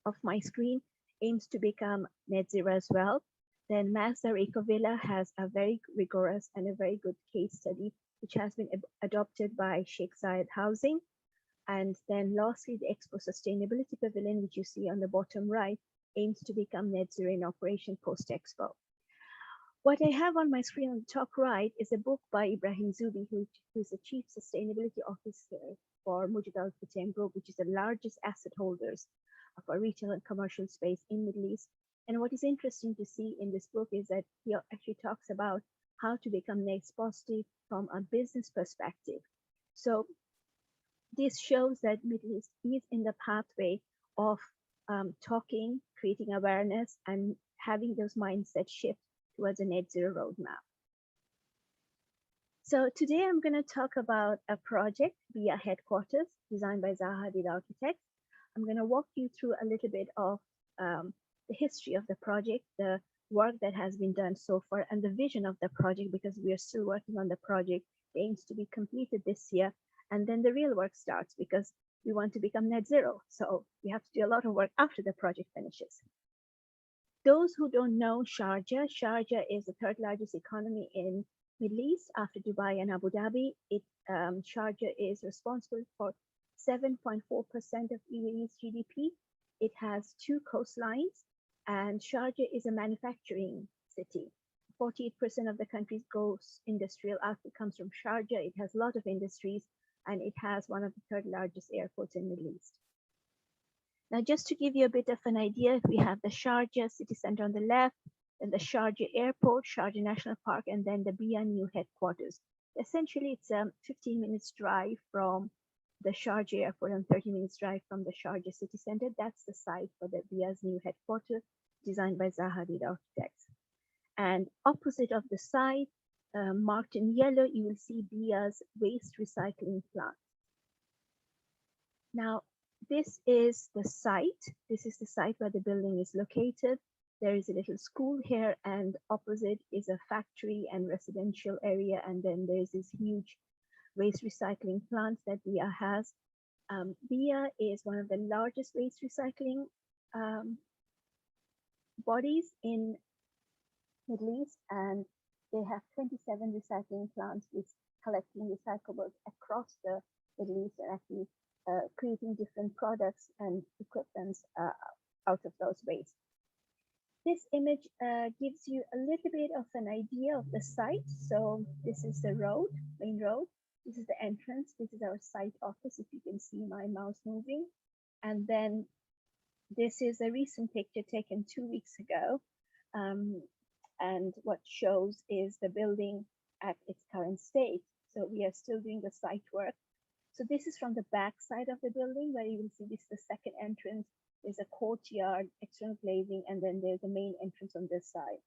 S4: of my screen, aims to become net zero as well. Then Masdar Eco Villa has a very rigorous and a very good case study, which has been adopted by Sheikh Zayed Housing. And then lastly, the Expo Sustainability Pavilion, which you see on the bottom right, aims to become net zero in operation post-Expo. What I have on my screen on the top right is a book by Ibrahim Zubi, who is the Chief Sustainability Officer for Mujid Al Futtaim Group, which is the largest asset holders of a retail and commercial space in Middle East. And what is interesting to see in this book is that he actually talks about how to become net positive from a business perspective. So this shows that Middle East is in the pathway of talking, creating awareness, and having those mindset shift towards a net zero roadmap. So today I'm going to talk about a project via headquarters designed by Zaha Hadid Architects. I'm going to walk you through a little bit of the history of the project, the work that has been done so far, and the vision of the project, because we are still working on the project. It aims to be completed this year, and then the real work starts because we want to become net zero. So we have to do a lot of work after the project finishes. Those who don't know Sharjah is the third largest economy in Middle East after Dubai and Abu Dhabi. Sharjah is responsible for 7.4% of UAE's GDP. It has 2 coastlines, and Sharjah is a manufacturing city. 48% of the country's gross industrial output comes from Sharjah. It has a lot of industries, and it has one of the third largest airports in Middle East. Now, just to give you a bit of an idea, we have the Sharjah city center on the left, then the Sharjah airport, Sharjah National Park, and then the BIA new headquarters. Essentially, it's a 15 minutes drive from the Sharjah airport and 30 minutes drive from the Sharjah city center. That's the site for the BIA's new headquarters, designed by Zaha Hadid Architects. And opposite of the site, marked in yellow, you will see BIA's waste recycling plant. Now, this is the site. This is the site where the building is located. There is a little school here, and opposite is a factory and residential area. And then there's this huge waste recycling plant that BIA has. BIA is one of the largest waste recycling bodies in Middle East, and they have 27 recycling plants with collecting recyclables across the Middle East and actually creating different products and equipments out of those waste. This image gives you a little bit of an idea of the site. So this is the road, main road. This is the entrance. This is our site office, if you can see my mouse moving. And then this is a recent picture taken 2 weeks ago. And what shows is the building at its current state. So we are still doing the site work. So this is from the back side of the building, where you will see this is the second entrance. There's a courtyard, external glazing, and then there's a main entrance on this side.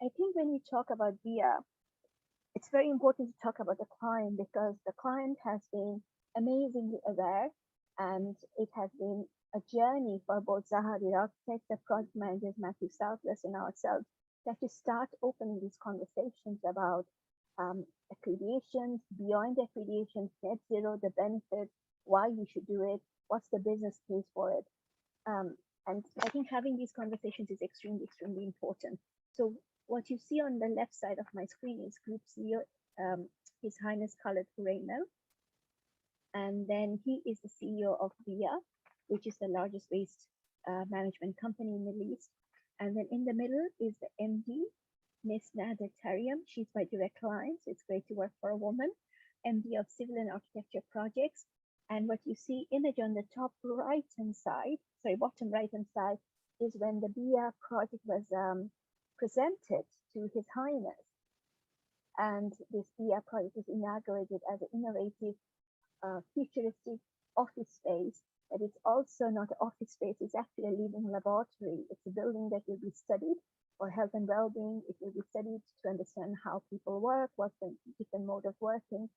S4: I think when we talk about BIA, it's very important to talk about the client, because the client has been amazingly aware, and it has been a journey for both Zaha Hadid Architects, the project managers, Matthew Southwest, and ourselves, that to start opening these conversations about accreditations, beyond accreditations, net zero, the benefits, why you should do it, what's the business case for it. And I think having these conversations is extremely, extremely important. So what you see on the left side of my screen is Group CEO, His Highness Khaled Huraino. And then he is the CEO of BIA, which is the largest waste management company in the Middle East. And then in the middle is the MD, Miss Nada Tariam. She's my direct client, so it's great to work for a woman. MD of Civil and Architecture Projects. And what you see image on the top right-hand side, sorry, bottom right-hand side, is when the BIA project was presented to His Highness. And this BIA project was inaugurated as an innovative, futuristic office space. But it's also not an office space, it's actually a living laboratory. It's a building that will be studied for health and well-being. It will be studied to understand how people work, what's the different mode of working.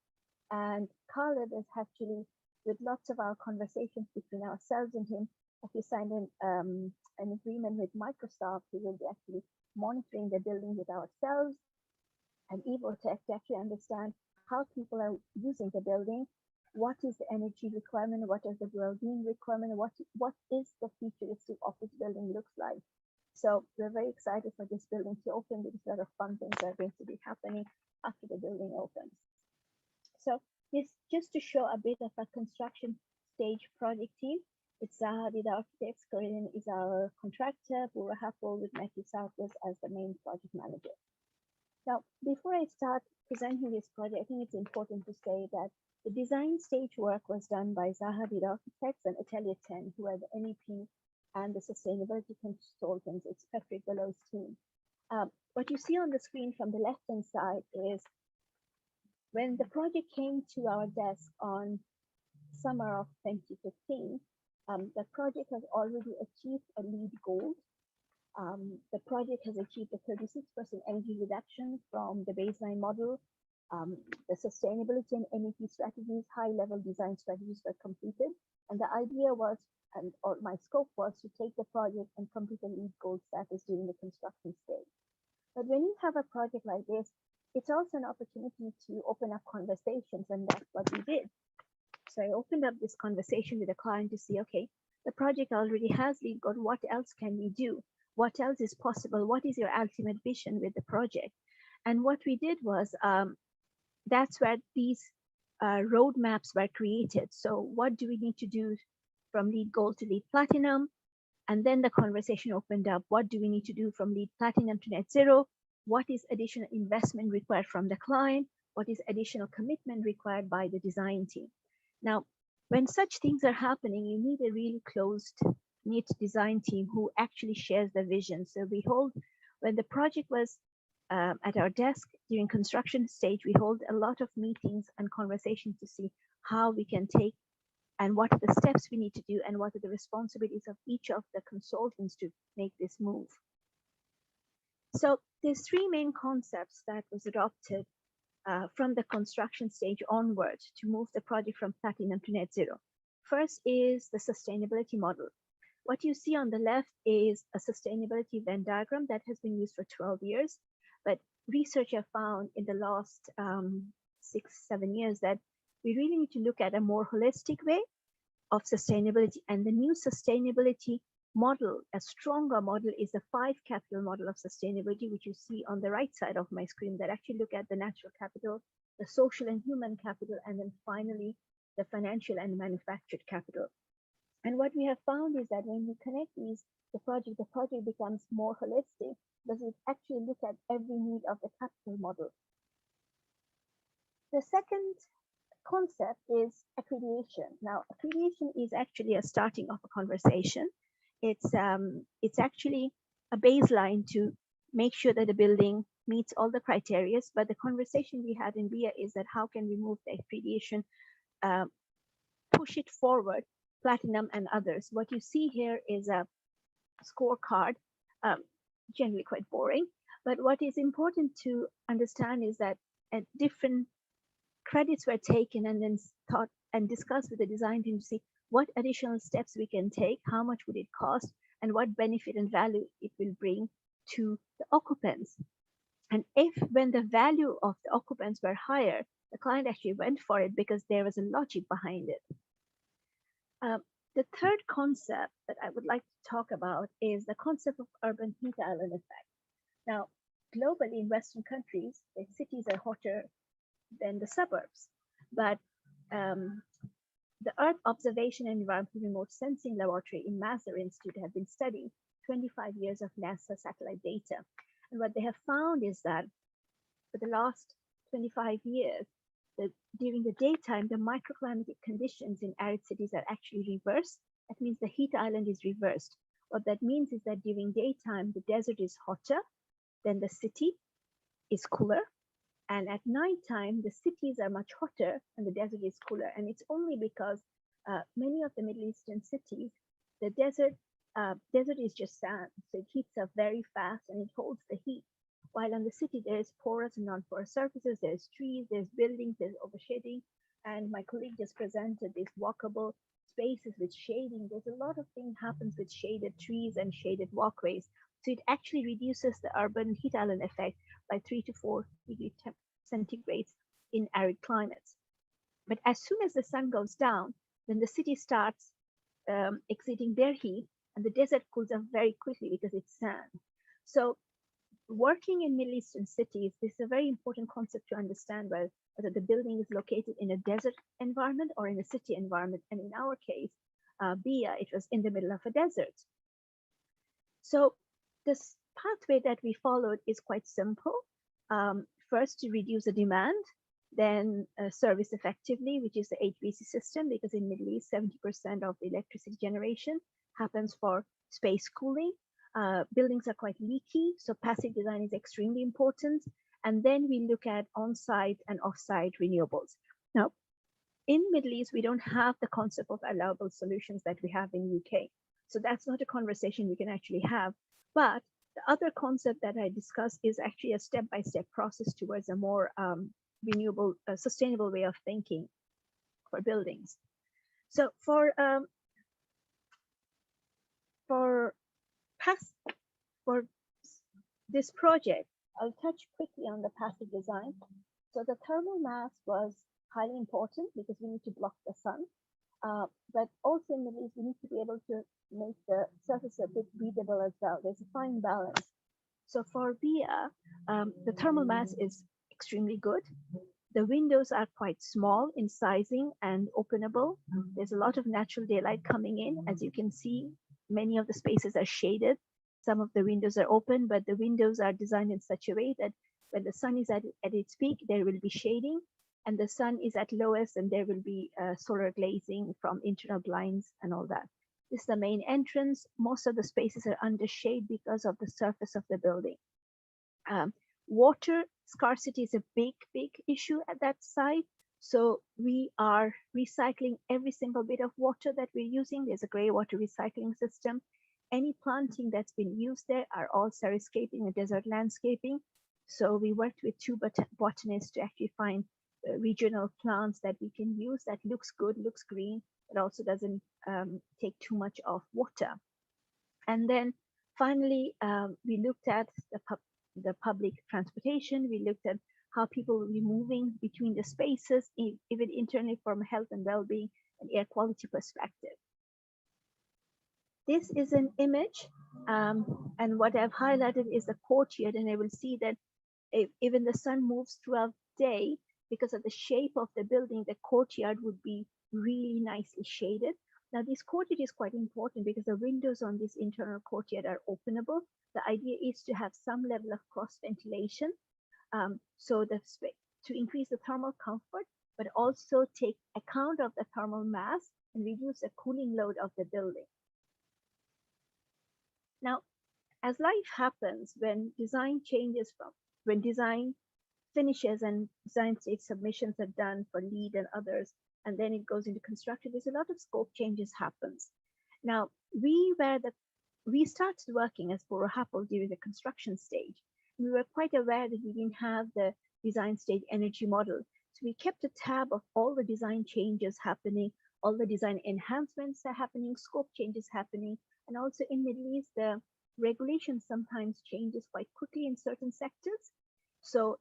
S4: And Khaled is actually, with lots of our conversations between ourselves and him, we signed an agreement with Microsoft. We will be actually monitoring the building with ourselves and Evotech to actually understand how people are using the building, what is the energy requirement, what is the well-being requirement, what is the futuristic office building looks like. So we're very excited for this building to open, because a lot of fun things are going to be happening after the building opens. So this just to show a bit of a construction stage project team. It's Zaha Hadid Architects. Corinne is our contractor, Bura Happle with Matthew Southwest as the main project manager. Now, before I start presenting this project, I think it's important to say that the design stage work was done by Zaha Hadid Architects and Atelier 10, who are the MEP and the sustainability consultants. It's Patrick Bellow's team. What you see on the screen from the left-hand side is when the project came to our desk on summer of 2015, The project has already achieved a LEED Gold. The project has achieved a 36% energy reduction from the baseline model. The sustainability and MEP strategies, high-level design strategies were completed. And the idea was, or my scope was, to take the project and complete a LEED Gold status during the construction stage. But when you have a project like this, it's also an opportunity to open up conversations, and that's what we did. So I opened up this conversation with the client to see, okay, the project already has LEED Gold. What else can we do? What else is possible? What is your ultimate vision with the project? And what we did was, that's where these roadmaps were created. So what do we need to do from LEED Gold to LEED Platinum? And then the conversation opened up. What do we need to do from LEED Platinum to Net Zero? What is additional investment required from the client? What is additional commitment required by the design team? Now, when such things are happening, you need a really closed-knit design team who actually shares the vision. So when the project was at our desk during construction stage, we hold a lot of meetings and conversations to see how we can take and what are the steps we need to do and what are the responsibilities of each of the consultants to make this move. So there's three main concepts that was adopted from the construction stage onward to move the project from platinum to net zero. First is the sustainability model. What you see on the left is a sustainability Venn diagram that has been used for 12 years, but research have found in the last 6-7 years that we really need to look at a more holistic way of sustainability. And the new sustainability model, a stronger model, is the 5 capital model of sustainability, which you see on the right side of my screen, that actually look at the natural capital, the social and human capital, and then finally the financial and manufactured capital. And what we have found is that when you connect these, the project becomes more holistic because it actually looks at every need of the capital model. The second concept is accreditation. Now, accreditation is actually a starting of a conversation. It's actually a baseline to make sure that the building meets all the criteria. But the conversation we had in RIBA is that how can we move the accreditation, push it forward, platinum and others. What you see here is a scorecard, generally quite boring. But what is important to understand is that different credits were taken and then thought and discussed with the design team to see what additional steps we can take, how much would it cost, and what benefit and value it will bring to the occupants. And when the value of the occupants were higher, the client actually went for it because there was a logic behind it. The third concept that I would like to talk about is the concept of urban heat island effect. Now, globally in Western countries, the cities are hotter than the suburbs, but the Earth Observation and Environmental Remote Sensing Laboratory in Mazar Institute have been studying 25 years of NASA satellite data. And what they have found is that for the last 25 years, during the daytime, the microclimatic conditions in arid cities are actually reversed. That means the heat island is reversed. What that means is that during daytime, the desert is hotter, then the city is cooler. And at nighttime, the cities are much hotter and the desert is cooler. And it's only because many of the Middle Eastern cities, the desert is just sand. So it heats up very fast and it holds the heat. While in the city, there is porous and non-porous surfaces, there's trees, there's buildings, there's overshading. And my colleague just presented these walkable spaces with shading. There's a lot of things happens with shaded trees and shaded walkways. So it actually reduces the urban heat island effect by 3 to 4 degrees centigrade in arid climates. But as soon as the sun goes down, then the city starts exceeding their heat and the desert cools off very quickly because it's sand. So working in Middle Eastern cities, this is a very important concept to understand whether the building is located in a desert environment or in a city environment. And in our case, BIA, it was in the middle of a desert. So this pathway that we followed is quite simple. First, to reduce the demand, then service effectively, which is the HVAC system, because in Middle East, 70% of the electricity generation happens for space cooling. Buildings are quite leaky, so passive design is extremely important. And then we look at on-site and off-site renewables. Now, in Middle East, we don't have the concept of allowable solutions that we have in UK. So that's not a conversation we can actually have. But the other concept that I discussed is actually a step-by-step process towards a more renewable, sustainable way of thinking for buildings. So for this project, I'll touch quickly on the passive design. So the thermal mass was highly important because we need to block the sun. But also in the Middle East, we need to be able to make the surface a bit breathable as well. There's a fine balance. So for BIA, the thermal mass is extremely good. The windows are quite small in sizing and openable. There's a lot of natural daylight coming in. As you can see, many of the spaces are shaded. Some of the windows are open, but the windows are designed in such a way that when the sun is at its peak, there will be shading, and the sun is at lowest, and there will be solar glazing from internal blinds and all that. This is the main entrance. Most of the spaces are under shade because of the surface of the building. Water scarcity is a big issue at that site. So we are recycling every single bit of water that we're using. There's a gray water recycling system. Any planting that's been used there are all xeriscaping and desert landscaping. So we worked with 2 botanists to actually find regional plants that we can use that looks good, looks green, but also doesn't take too much of water. And then finally, we looked at the public transportation. We looked at how people will be moving between the spaces, even internally from a health and well-being and air quality perspective. This is an image, and what I've highlighted is the courtyard, and I will see that if even the sun moves throughout the day, because of the shape of the building, the courtyard would be really nicely shaded. Now, this courtyard is quite important because the windows on this internal courtyard are openable. The idea is to have some level of cross ventilation, so to increase the thermal comfort, but also take account of the thermal mass and reduce the cooling load of the building. Now, as life happens, when design changes when design finishes and design stage submissions are done for LEED and others, and then it goes into construction, there's a lot of scope changes happens. Now, we started working as Borough Happel during the construction stage. We were quite aware that we didn't have the design stage energy model. So we kept a tab of all the design changes happening, all the design enhancements are happening, scope changes happening, and also in Middle East, the regulation sometimes changes quite quickly in certain sectors. So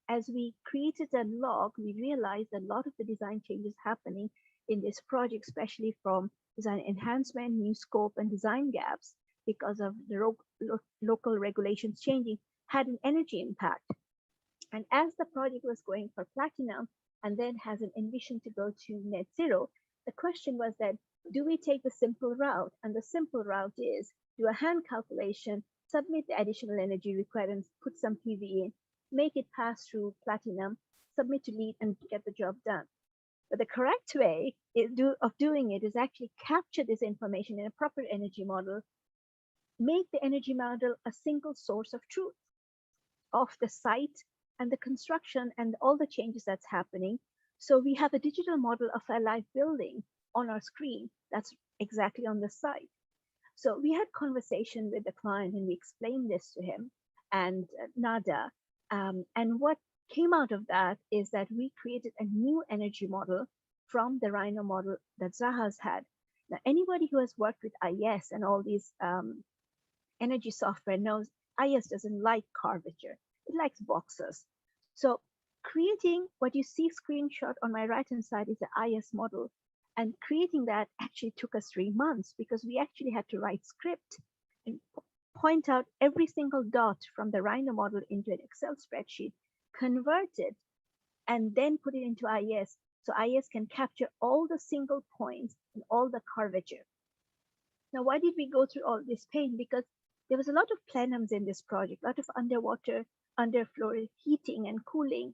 S4: as we created a log, we realized a lot of the design changes happening in this project, especially from design enhancement, new scope, and design gaps, because of the local regulations changing, had an energy impact. And as the project was going for platinum and then has an ambition to go to net zero, the question was that, do we take the simple route? And the simple route is do a hand calculation, submit the additional energy requirements, put some PV in, make it pass through platinum, submit to LEED, and get the job done. But the correct way of doing it is actually capture this information in a proper energy model, make the energy model a single source of truth of the site and the construction and all the changes that's happening. So we have a digital model of a live building on our screen that's exactly on the site. So we had conversation with the client and we explained this to him and Nada. And what came out of that is that we created a new energy model from the Rhino model that Zaha's had. Now, anybody who has worked with IS and all these energy software knows IS doesn't like curvature. It likes boxes. So creating what you see screenshot on my right-hand side is the IS model. And creating that actually took us 3 months because we actually had to write script and point out every single dot from the Rhino model into an Excel spreadsheet, convert it, and then put it into IS. So IS can capture all the single points and all the curvature. Now, why did we go through all this pain? Because there was a lot of plenums in this project, a lot of underwater, underfloor heating and cooling.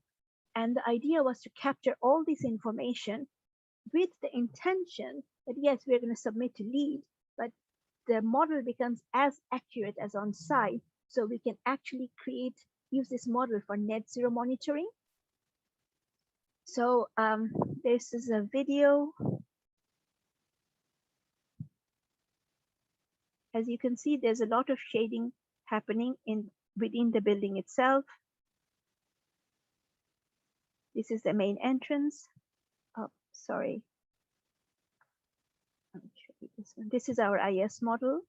S4: And the idea was to capture all this information with the intention that, yes, we're going to submit to LEED, but the model becomes as accurate as on site. So we can actually use this model for net zero monitoring. So this is a video. As you can see, there's a lot of shading happening within the building itself. This is the main entrance. Oh, sorry. Let me show you this one. This is our IS model.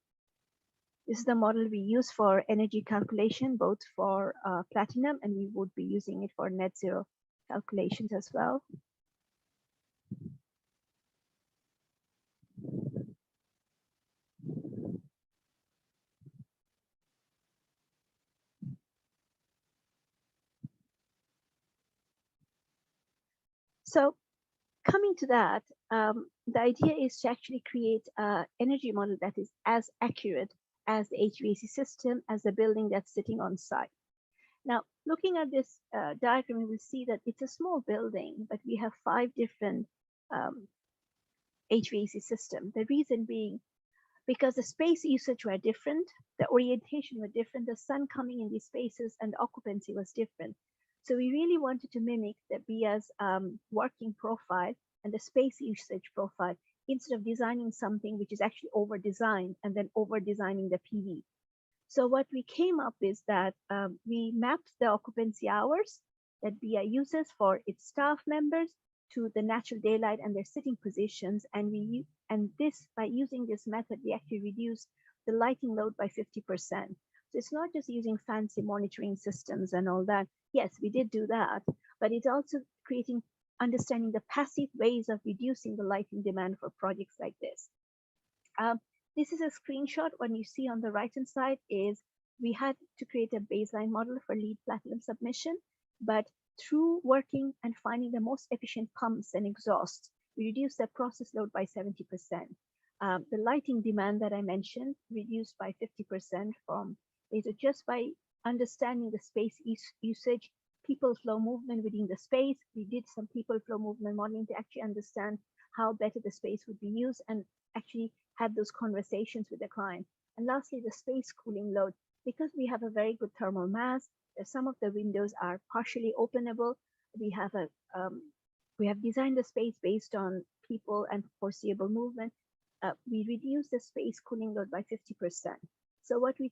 S4: This is the model we use for energy calculation, both for platinum, and we would be using it for net zero calculations as well. So coming to that, the idea is to actually create an energy model that is as accurate as the HVAC system, as the building that's sitting on site. Now, looking at this diagram, you will see that it's a small building, but we have 5 different HVAC systems. The reason being, because the space usage were different, the orientation were different, the sun coming in these spaces and the occupancy was different. So we really wanted to mimic the BIA's working profile and the space usage profile, instead of designing something which is actually over-designed and then over-designing the PV. So what we came up is that we mapped the occupancy hours that BIA uses for its staff members to the natural daylight and their sitting positions, and by using this method, we actually reduced the lighting load by 50%. So it's not just using fancy monitoring systems and all that. Yes, we did do that, but it's also understanding the passive ways of reducing the lighting demand for projects like this. This is a screenshot. What you see on the right-hand side is we had to create a baseline model for LEED Platinum submission, but through working and finding the most efficient pumps and exhausts, we reduced the process load by 70%. The lighting demand that I mentioned reduced by 50% just by understanding the space usage, people flow movement within the space. We did some people flow movement modeling to actually understand how better the space would be used, and actually had those conversations with the client. And lastly, the space cooling load. Because we have a very good thermal mass, some of the windows are partially openable. We have designed the space based on people and foreseeable movement. We reduced the space cooling load by 50%. So what we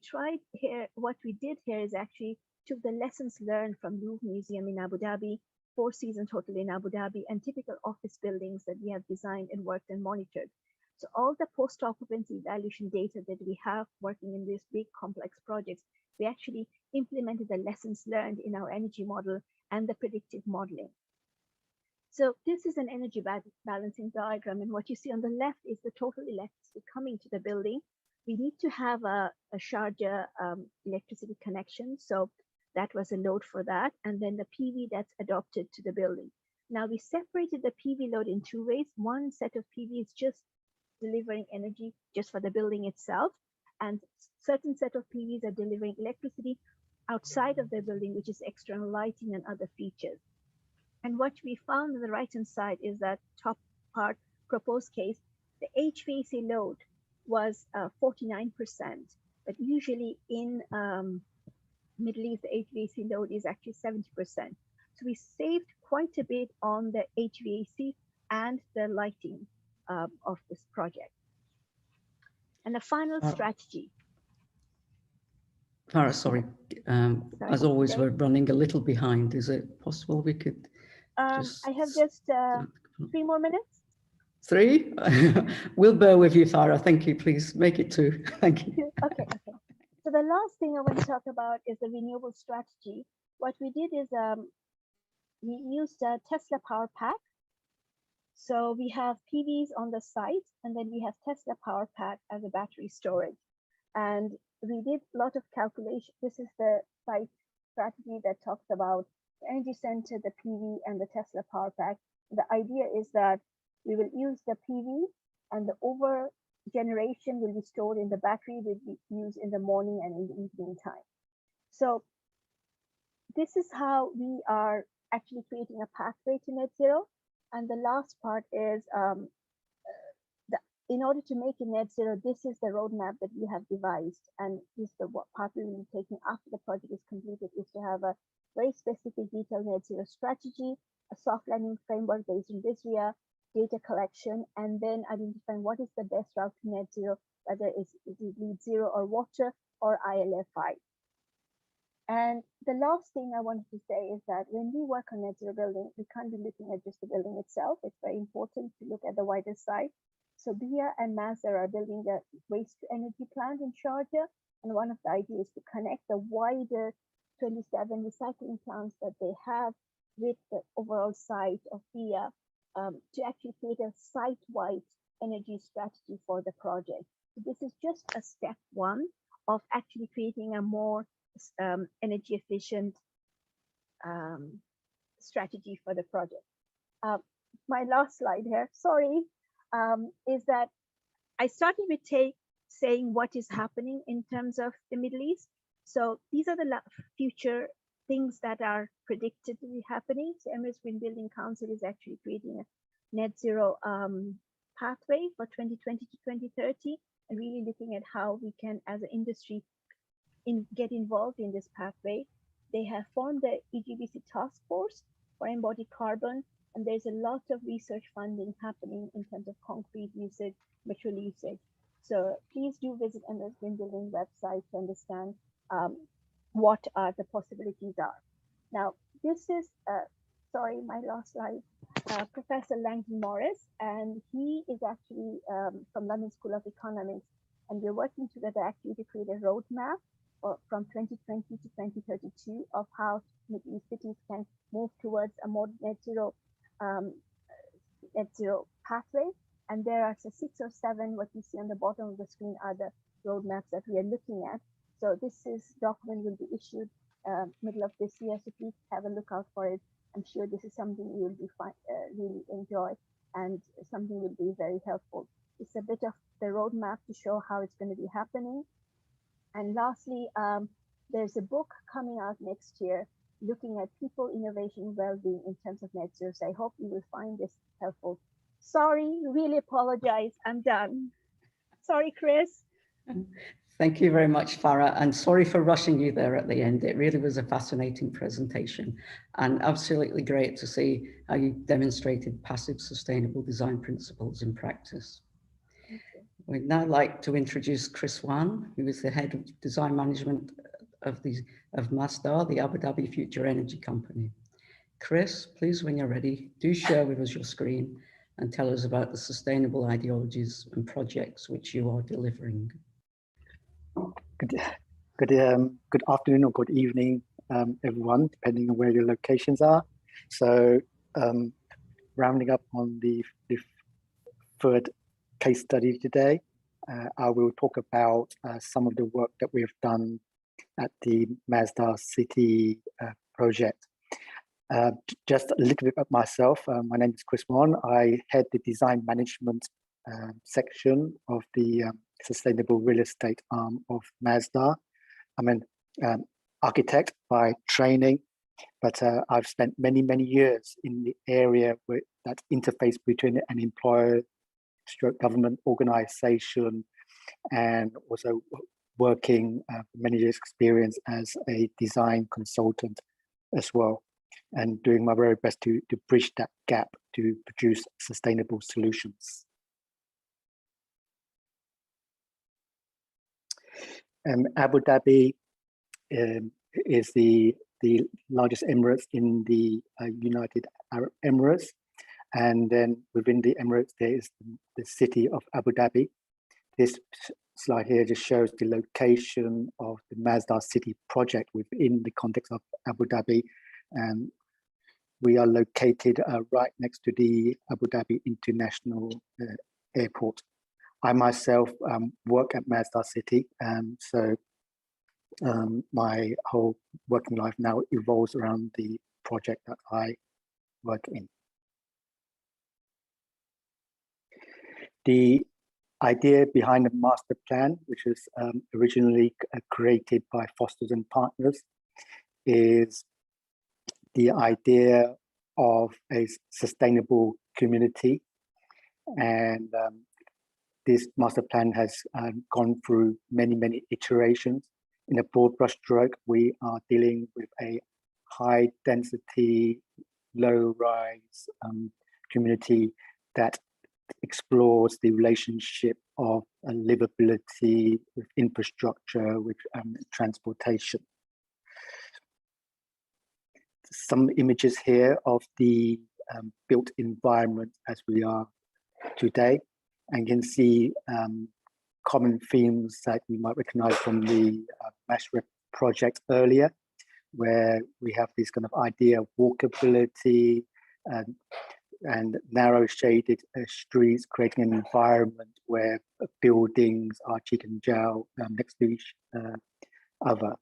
S4: did here is actually took the lessons learned from Louvre Museum in Abu Dhabi, Four Seasons Hotel in Abu Dhabi, and typical office buildings that we have designed and worked and monitored. So all the post-occupancy evaluation data that we have working in these big complex projects, we actually implemented the lessons learned in our energy model and the predictive modeling. So this is an energy balancing diagram, and what you see on the left is the total electricity coming to the building. We need to have a Sharjah electricity connection, so that was a load for that, and then the PV that's adopted to the building. Now we separated the PV load in 2 ways. One set of PV is just delivering energy just for the building itself, and certain set of PVs are delivering electricity outside of the building, which is external lighting and other features. And what we found on the right-hand side is that top part, proposed case, the HVAC load was 49%, but usually in Middle East, the HVAC load is actually 70%. So we saved quite a bit on the HVAC and the lighting of this project. And the final strategy.
S1: Farah, sorry. As always, we're running a little behind. Is it possible we could
S4: I have just 3 more minutes.
S1: 3? We'll bear with you, Farah. Thank you. Please make it 2. Thank you.
S4: Okay. So the last thing I want to talk about is the renewable strategy. What we did is we used a Tesla power pack. So we have PVs on the site, and then we have Tesla power pack as a battery storage. And we did a lot of calculation. This is the site strategy that talks about the energy center, the PV, and the Tesla power pack. The idea is that we will use the PV, and the over generation will be stored in the battery, will be used in the morning and in the evening time. So this is how we are actually creating a pathway to net zero. And the last part is in order to make it net zero, this is the roadmap that we have devised. And this is the part we will be taking after the project is completed, is to have a very specific detailed net zero strategy, a soft landing framework based on BISRIA, data collection, and then identifying what is the best route to net zero, whether it's LEED zero or water or ILFI. And the last thing I wanted to say is that when we work on net zero building, we can't be looking at just the building itself. It's very important to look at the wider side. So BIA and Mazda are building the waste to energy plant in Sharjah. And one of the ideas is to connect the wider 27 recycling plants that they have with the overall site of BIA to actually create a site-wide energy strategy for the project. So this is just a step one of actually creating a more energy efficient strategy for the project. My last slide here, sorry, is that I started with saying what is happening in terms of the Middle East. So these are the future things that are predicted to be happening. So Emirates Green Building Council is actually creating a net zero pathway for 2020 to 2030, and really looking at how we can, as an industry, get involved in this pathway. They have formed the EGBC task force for embodied carbon, and there's a lot of research funding happening in terms of concrete usage, material usage. So please do visit Emirates Green Building website to understand what are the possibilities are. Now, this is, sorry, my last slide, Professor Langton Morris, and he is actually from London School of Economics, and we're working together actually to create a roadmap from 2020 to 2032 of how Middle East cities can move towards a more net zero pathway. And there are 6 or 7, what you see on the bottom of the screen are the roadmaps that we are looking at. So this document will be issued middle of this year, so please have a look out for it. I'm sure this is something you will be really enjoy, and something will be very helpful. It's a bit of the roadmap to show how it's going to be happening. And lastly, there's a book coming out next year looking at people, innovation, well-being in terms of net zero. So I hope you will find this helpful. Sorry, really apologize. I'm done. Sorry, Chris.
S1: Thank you very much, Farah, and sorry for rushing you there at the end. It really was a fascinating presentation and absolutely great to see how you demonstrated passive sustainable design principles in practice. We'd now like to introduce Chris Wan, who is the head of design management of Masdar, the Abu Dhabi Future Energy Company. Chris, please, when you're ready, do share with us your screen and tell us about the sustainable ideologies and projects which you are delivering.
S5: Good afternoon or good evening, everyone, depending on where your locations are. So, rounding up on the third case study today, I will talk about some of the work that we have done at the Masdar City project. Just a little bit about myself. My name is Chris Wan. I head the design management section of the sustainable real estate arm of Masdar. I'm an architect by training, but I've spent many years in the area where that interface between an employer stroke government organization, and also working many years experience as a design consultant as well, and doing my very best to bridge that gap to produce sustainable solutions. Abu Dhabi is the largest Emirates in the United Arab Emirates, and then within the Emirates there is the city of Abu Dhabi. This slide here just shows the location of the Masdar City project within the context of Abu Dhabi, and we are located right next to the Abu Dhabi International Airport. I myself work at Masdar City, so my whole working life now evolves around the project that I work in. The idea behind the master plan, which was originally created by Fosters and Partners, is the idea of a sustainable community, and this master plan has gone through many iterations. In a broad brushstroke, we are dealing with a high density, low rise community that explores the relationship of livability with infrastructure, with transportation. Some images here of the built environment as we are today, and you can see common themes that you might recognize from the MASREP project earlier, where we have this kind of idea of walkability and narrow shaded streets, creating an environment where buildings are cheek and jowl next to each other.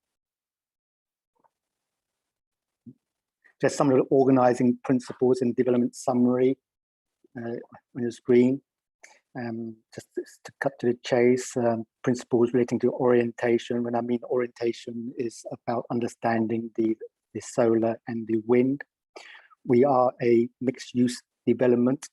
S5: Just some of the organizing principles and development summary on your screen. Just to cut to the chase, principles relating to orientation. When I mean orientation, is about understanding the solar and the wind. We are a mixed use development,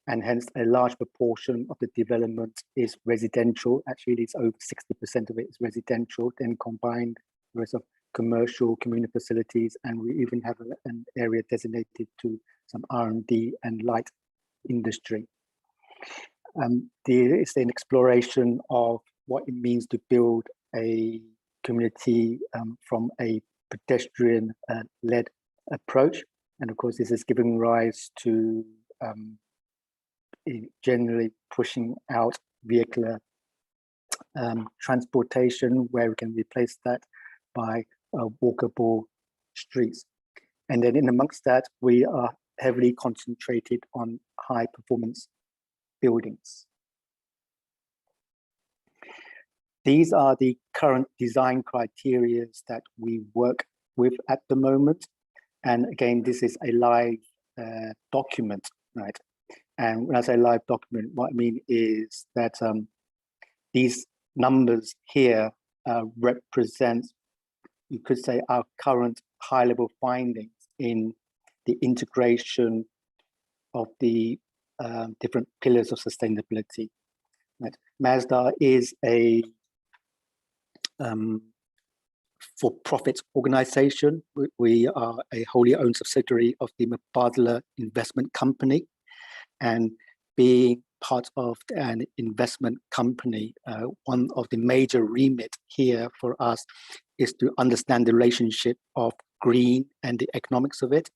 S5: and hence a large proportion of the development is residential. Actually, it's over 60% of it is residential, then combined with commercial community facilities, and we even have an area designated to some R&D and light industry. There is an exploration of what it means to build a community from a pedestrian-led approach. And of course, this is giving rise to generally pushing out vehicular transportation, where we can replace that by walkable streets. And then in amongst that, we are heavily concentrated on high performance buildings. These are the current design criteria that we work with at the moment. And again, this is a live document, right? And when I say live document, what I mean is that these numbers here represent, you could say, our current high-level findings in the integration of the different pillars of sustainability. Right? Masdar is a for-profit organization. We are a wholly owned subsidiary of the Mubadala Investment Company, and being part of an investment company, one of the major remit here for us is to understand the relationship of green and the economics of it.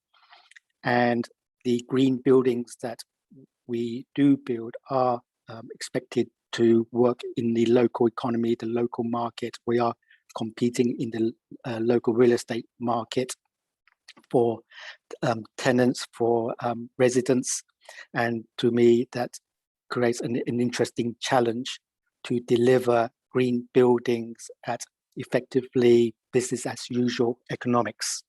S5: And the green buildings that we do build are expected to work in the local economy, the local market. We are competing in the local real estate market for tenants, for residents. And to me, that creates an interesting challenge to deliver green buildings at effectively business as usual economics.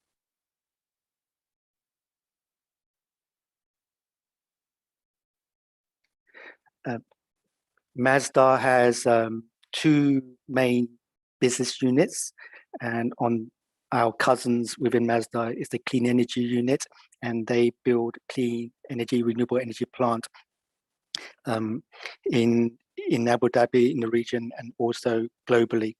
S5: Masdar has two main business units, and on our cousins within Masdar is the clean energy unit, and they build clean energy, renewable energy plant in Abu Dhabi, in the region, and also globally.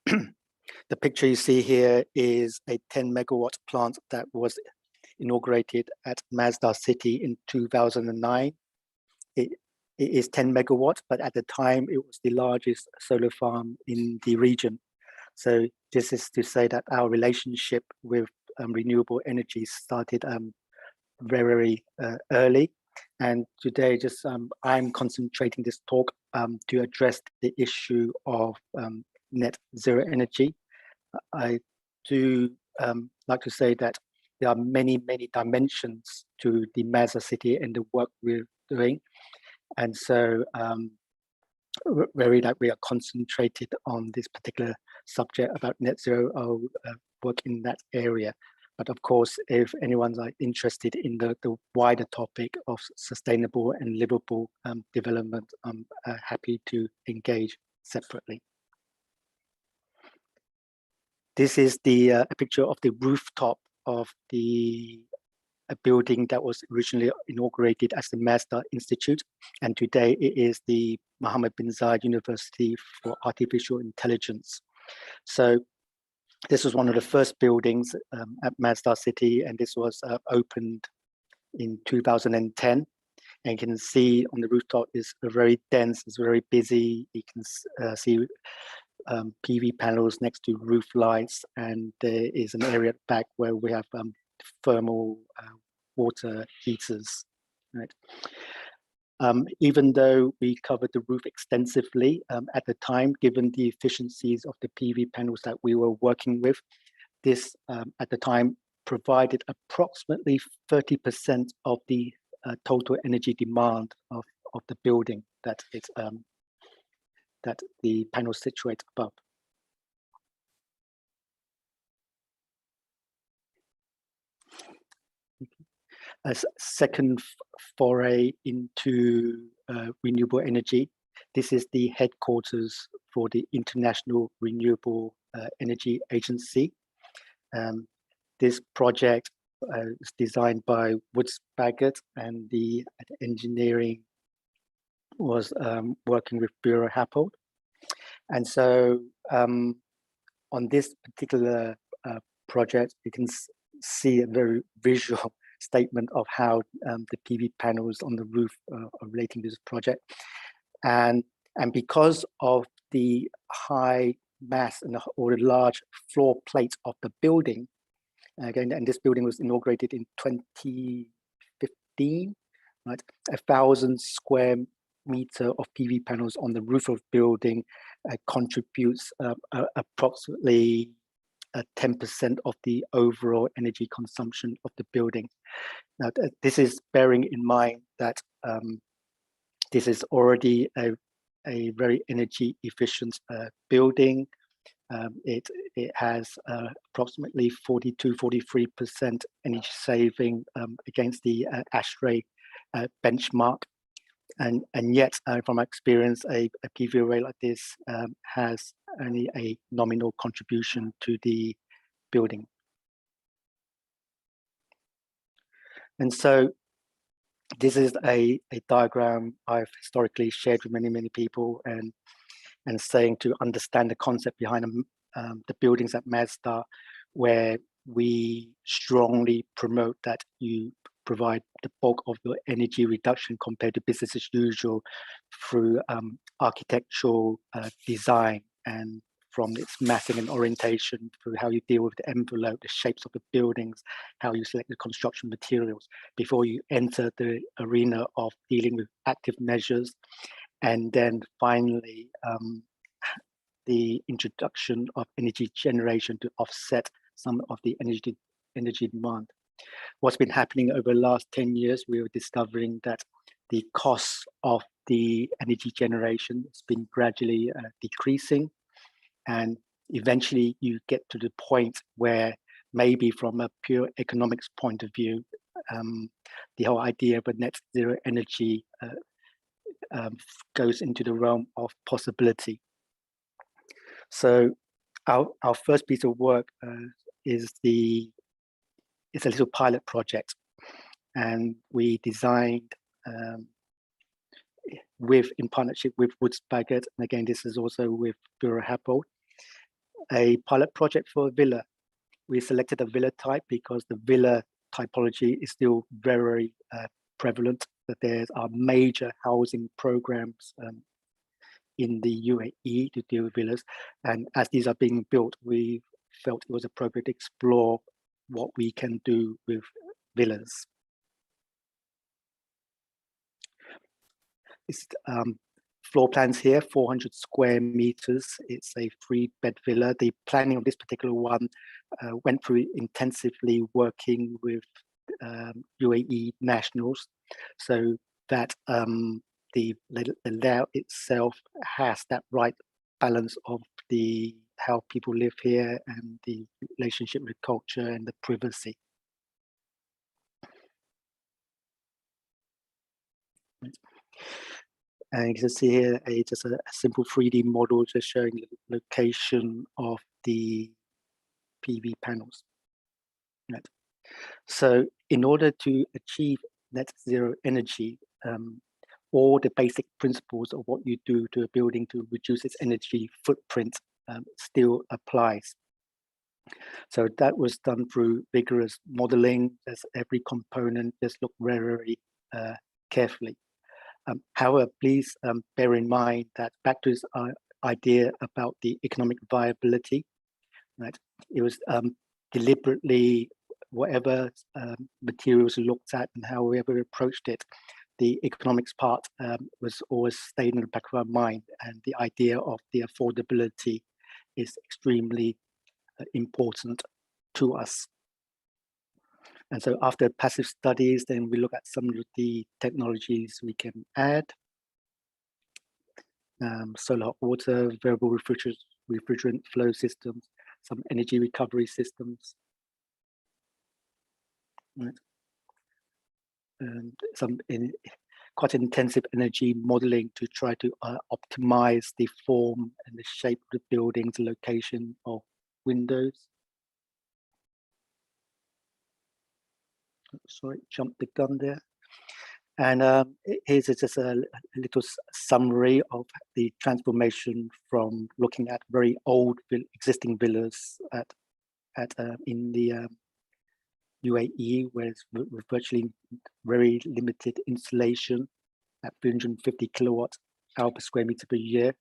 S5: The picture you see here is a 10 megawatt plant that was inaugurated at Masdar City in 2009. It is 10 megawatts, but at the time it was the largest solar farm in the region. So this is to say that our relationship with renewable energy started very early. And today, just I'm concentrating this talk to address the issue of net zero energy. I do like to say that there are many dimensions to the Masdar City and the work we're doing. And so very that we are concentrated on this particular subject about net zero, I'll work in that area. But of course, if anyone's interested in the wider topic of sustainable and livable development, I'm happy to engage separately. This is a picture of the rooftop of a building that was originally inaugurated as the Masdar Institute, and today it is the Mohammed bin Zayed University for Artificial Intelligence. So This was one of the first buildings at Mazda City, and this was opened in 2010. And you can see on the rooftop is very dense, it's very busy. You can see PV panels next to roof lights, and there is an area at the back where we have thermal water heaters. Right. Even though we covered the roof extensively at the time, given the efficiencies of the PV panels that we were working with, this at the time provided approximately 30% of the total energy demand of the building that the panels situate above. A second foray into renewable energy. This is the headquarters for the International Renewable Energy Agency. This project is designed by Woods Bagot, and the engineering was working with Bureau Happold. And so on this particular project, you can see a very visual statement of how the PV panels on the roof are relating to this project. And because of the high mass or the large floor plate of the building, again, and this building was inaugurated in 2015, right? 1,000 square meter of PV panels on the roof of building contributes approximately 10% of the overall energy consumption of the building. Now, this is bearing in mind that this is already a very energy efficient building. It has approximately 42-43% energy saving against the ASHRAE benchmark. And yet, from experience, a PV array like this has only a nominal contribution to the building. And so this is a diagram I've historically shared with many people, and saying to understand the concept behind the buildings at Mazda, where we strongly promote that you provide the bulk of your energy reduction compared to business as usual through architectural design, and from its massing and orientation, through how you deal with the envelope, the shapes of the buildings, how you select the construction materials before you enter the arena of dealing with active measures. And then finally, the introduction of energy generation to offset some of the energy demand. What's been happening over the last 10 years, we were discovering that the cost of the energy generation has been gradually decreasing. And eventually you get to the point where maybe from a pure economics point of view, the whole idea of a net zero energy goes into the realm of possibility. So our first piece of work is a little pilot project, and we designed in partnership with Woods Bagot, and again this is also with Bureau Happold, a pilot project for a villa. We selected a villa type because the villa typology is still very prevalent, that there are major housing programs in the UAE to deal with villas, and as these are being built, we felt it was appropriate to explore what we can do with villas. It's floor plans here, 400 square meters. It's a 3-bed villa. The planning of this particular one went through intensively working with UAE nationals, so that the layout itself has that right balance of how people live here and the relationship with culture and the privacy. And you can see here just a simple 3D model just showing the location of the PV panels. Right. So in order to achieve net zero energy, all the basic principles of what you do to a building to reduce its energy footprint still applies. So that was done through vigorous modeling. As every component just looked very carefully. However, please bear in mind that back to this idea about the economic viability, right? It was deliberately, whatever materials we looked at and however we approached it, the economics part was always stayed in the back of our mind, and the idea of the affordability is extremely important to us. And so after passive studies, then we look at some of the technologies we can add. Solar hot water, variable refrigerant flow systems, some energy recovery systems. Right. Some quite intensive energy modeling to try to optimize the form and the shape of the buildings, the location of windows. Sorry, jumped the gun there. And here's just a little summary of the transformation from looking at very old existing villas in the UAE, where it's virtually very limited insulation at 350 kilowatt hour per square meter per year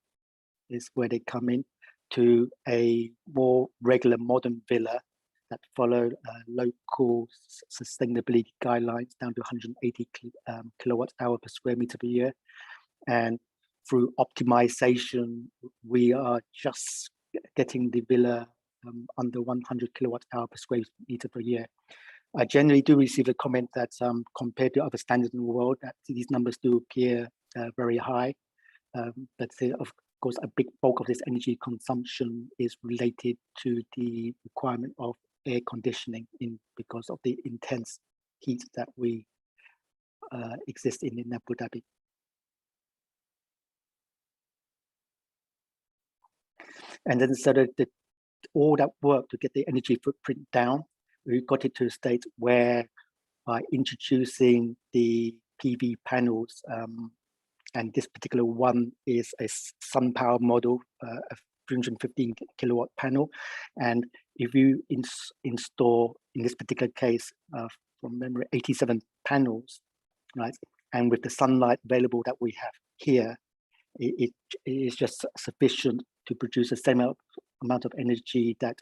S5: is where they come in, to a more regular modern villa that follow local sustainability guidelines down to 180 kilowatt hour per square meter per year. And through optimization, we are just getting the villa under 100 kilowatt hour per square meter per year. I generally do receive a comment that compared to other standards in the world, that these numbers do appear very high. But of course, a big bulk of this energy consumption is related to the requirement of air conditioning because of the intense heat that we exist in Abu Dhabi. And then so all that work to get the energy footprint down, we got it to a state where by introducing the PV panels, and this particular one is a sun power model, a 315 kilowatt panel. And if you install, in this particular case, from memory, 87 panels, right? And with the sunlight available that we have here, it is just sufficient to produce the same amount of energy that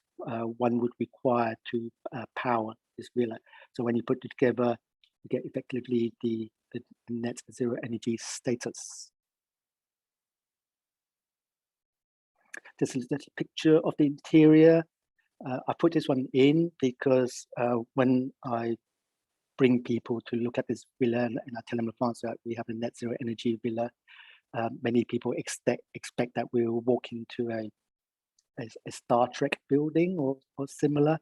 S5: one would require to power this villa. So when you put it together, you get effectively the net zero energy status. This is the picture of the interior. I put this one in because when I bring people to look at this villa and I tell them in advance that we have a net zero energy villa, many people expect that we will walk into a Star Trek building or similar.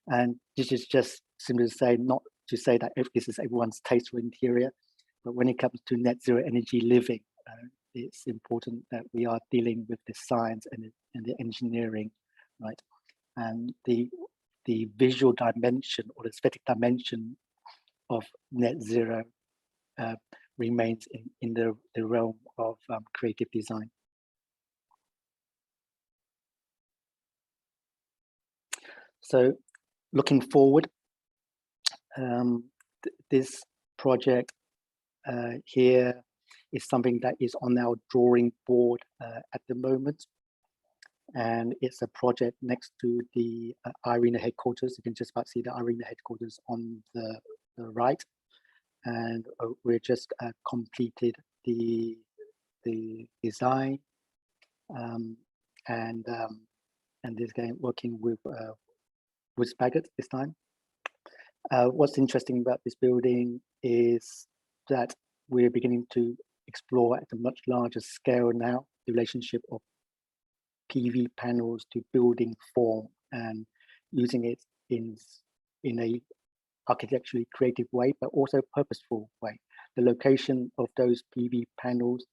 S5: And this is just simply to say, not to say that this is everyone's taste for interior, but when it comes to net zero energy living, it's important that we are dealing with the science and the engineering, right? And the visual dimension or the aesthetic dimension of net zero remains in the realm of creative design. So looking forward, this project here is something that is on our drawing board at the moment. And it's a project next to the IRENA headquarters. You can just about see the IRENA headquarters on the right. And we're just completed the design and this game working with Woods Bagot this time. What's interesting about this building is that we're beginning to explore at a much larger scale now the relationship of PV panels to building form and using it in a architecturally creative way, but also purposeful way. The location of those PV panels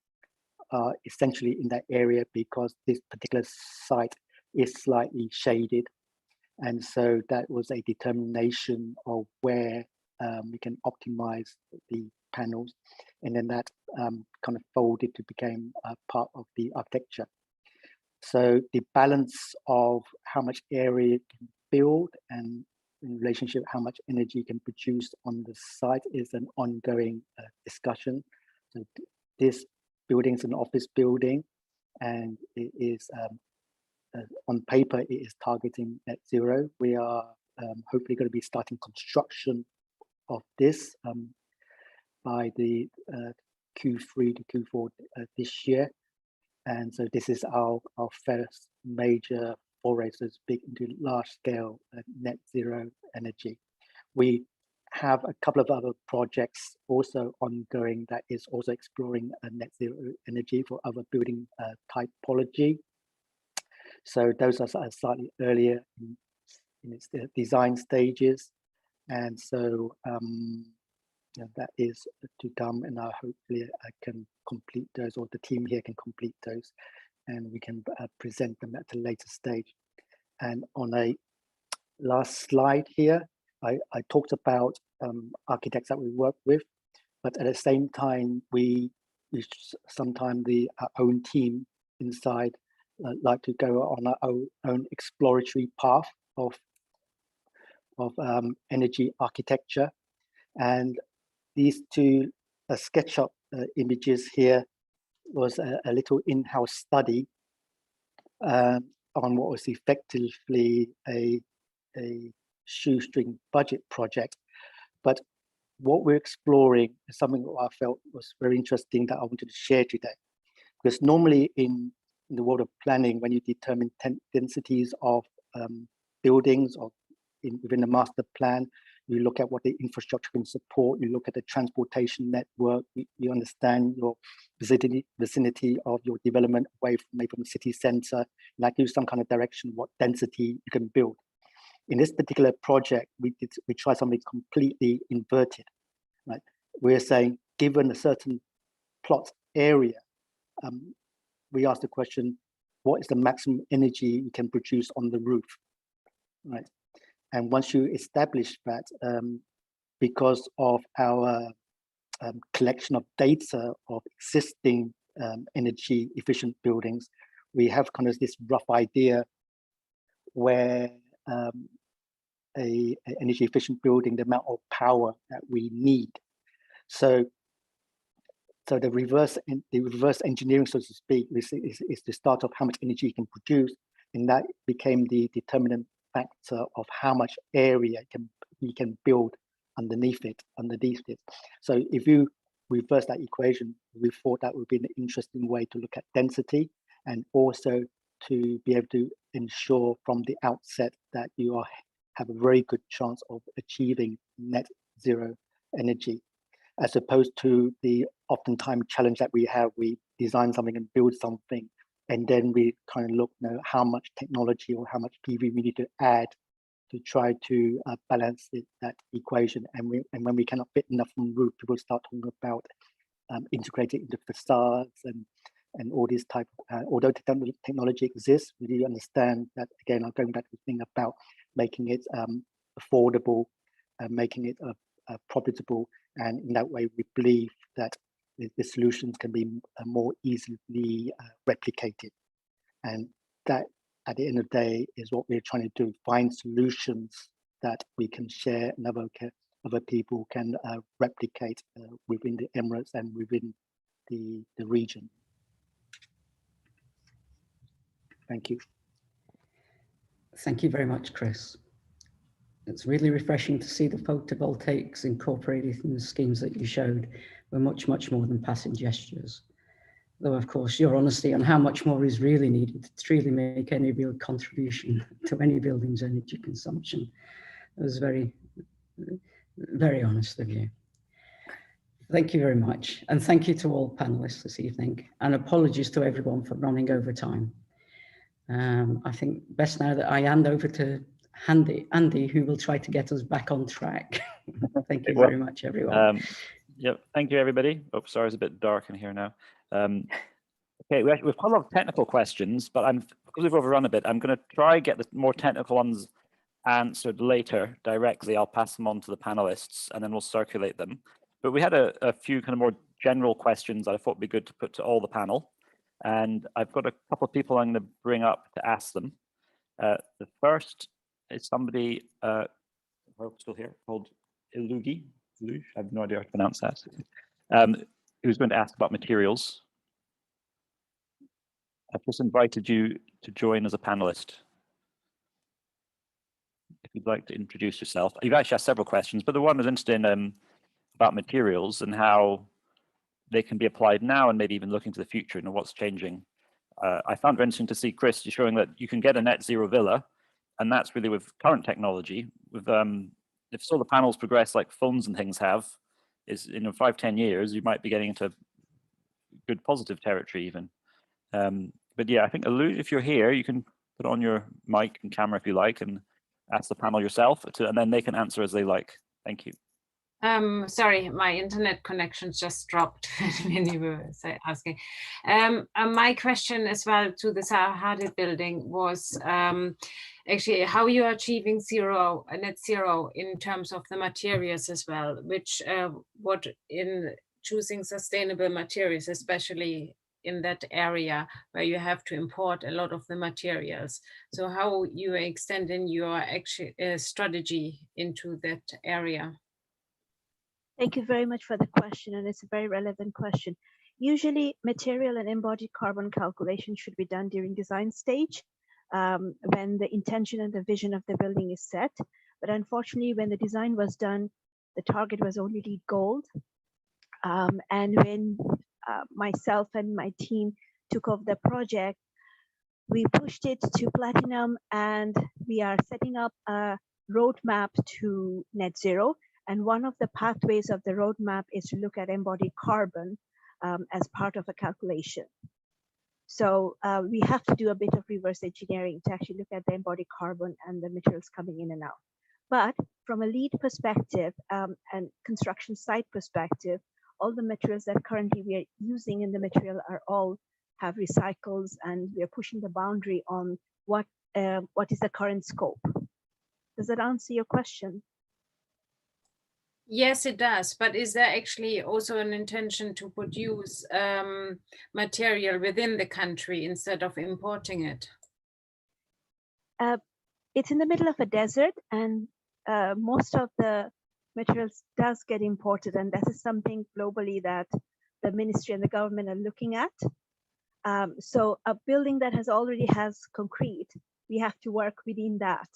S5: are essentially in that area because this particular site is slightly shaded. And so that was a determination of where we can optimize the panels. And then that kind of folded to become part of the architecture. So the balance of how much area can build and in relationship how much energy can produce on the site is an ongoing discussion. So this building is an office building, and it is on paper it is targeting net zero. We are hopefully going to be starting construction of this by the Q3 to Q4 this year. And so this is our first major foray, so to speak, into large scale net zero energy. We have a couple of other projects also ongoing that is also exploring net zero energy for other building typology. So those are slightly earlier in its design stages. And so that is to come, and hopefully I can complete those, or the team here can complete those, and we can present them at a later stage. And on a last slide here, I talked about architects that we work with, but at the same time, we sometimes our own team inside like to go on our own exploratory path of energy architecture. And these two SketchUp images here was a little in-house study on what was effectively a shoestring budget project. But what we're exploring is something that I felt was very interesting that I wanted to share today. Because normally in the world of planning, when you determine densities of buildings or within the master plan, you look at what the infrastructure can support, you look at the transportation network, you understand your vicinity of your development away from maybe from the city center, and that gives some kind of direction what density you can build. In this particular project, we tried something completely inverted, right? We're saying, given a certain plot area, we asked the question, what is the maximum energy you can produce on the roof, right? And once you establish that, because of our collection of data of existing energy efficient buildings, we have kind of this rough idea where a energy efficient building, the amount of power that we need. So the reverse engineering, so to speak, is the start of how much energy you can produce, and that became the determinant factor of how much area we can build underneath it. So if you reverse that equation, we thought that would be an interesting way to look at density, and also to be able to ensure from the outset that you have a very good chance of achieving net zero energy, as opposed to the oftentimes challenge that we have. We design something and build something, and then we kind of look how much technology or how much PV we need to add to try to balance that equation. And when we cannot fit enough on the roof, people start talking about integrating into facades and all this type. Although technology exists, we do understand that, again, I'm going back to the thing about making it affordable, making it profitable, and in that way, we believe that the solutions can be more easily replicated. And that, at the end of the day, is what we're trying to do, find solutions that we can share and other people can replicate within the Emirates and within the region. Thank you.
S1: Thank you very much, Chris. It's really refreshing to see the photovoltaics incorporated in the schemes that you showed were much, much more than passing gestures. Though, of course, your honesty on how much more is really needed to truly make any real contribution to any building's energy consumption. It was very, very honest of you. Thank you very much. And thank you to all panelists this evening. And apologies to everyone for running over time. I think best now that I hand over to Andy, who will try to get us back on track. Thank you very much, everyone.
S2: Yep, thank you, everybody. Oh, sorry, it's a bit dark in here now. Okay, we've got a lot of technical questions, but because we've overrun a bit, I'm going to try get the more technical ones answered later directly. I'll pass them on to the panelists, and then we'll circulate them. But we had a few kind of more general questions that I thought would be good to put to all the panel. And I've got a couple of people I'm going to bring up to ask them. The first is somebody still here called Ilugi. I have no idea how to pronounce that. Who's going to ask about materials. I've just invited you to join as a panelist. If you'd like to introduce yourself. You've actually asked several questions, but the one was interested in about materials and how they can be applied now and maybe even looking to the future and what's changing. I found it interesting to see Chris showing that you can get a net zero villa, and that's really with current technology. With if solar panels progress like phones and things have, is in 5-10 years you might be getting into good positive territory even. But yeah, I think if you're here, you can put on your mic and camera if you like and ask the panel yourself, and then they can answer as they like. Thank you.
S6: Sorry, my internet connection just dropped when you were asking. My question as well to the Zaha Hadid building was actually how you are achieving net zero in terms of the materials as well, which what in choosing sustainable materials, especially in that area where you have to import a lot of the materials. So how you are extending your strategy into that area?
S4: Thank you very much for the question, and it's a very relevant question. Usually, material and embodied carbon calculation should be done during design stage when the intention and the vision of the building is set. But unfortunately, when the design was done, the target was only LEED Gold. And when myself and my team took over the project, we pushed it to platinum, and we are setting up a roadmap to net zero. And one of the pathways of the roadmap is to look at embodied carbon as part of a calculation. So we have to do a bit of reverse engineering to actually look at the embodied carbon and the materials coming in and out. But from a LEED perspective and construction site perspective, all the materials that currently we are using in the material are all have recycles, and we are pushing the boundary on what is the current scope. Does that answer your question?
S6: Yes, it does. But is there actually also an intention to produce material within the country instead of importing it?
S4: It's in the middle of a desert, and most of the materials does get imported, and that is something globally that the ministry and the government are looking at. So a building that already has concrete, we have to work within that.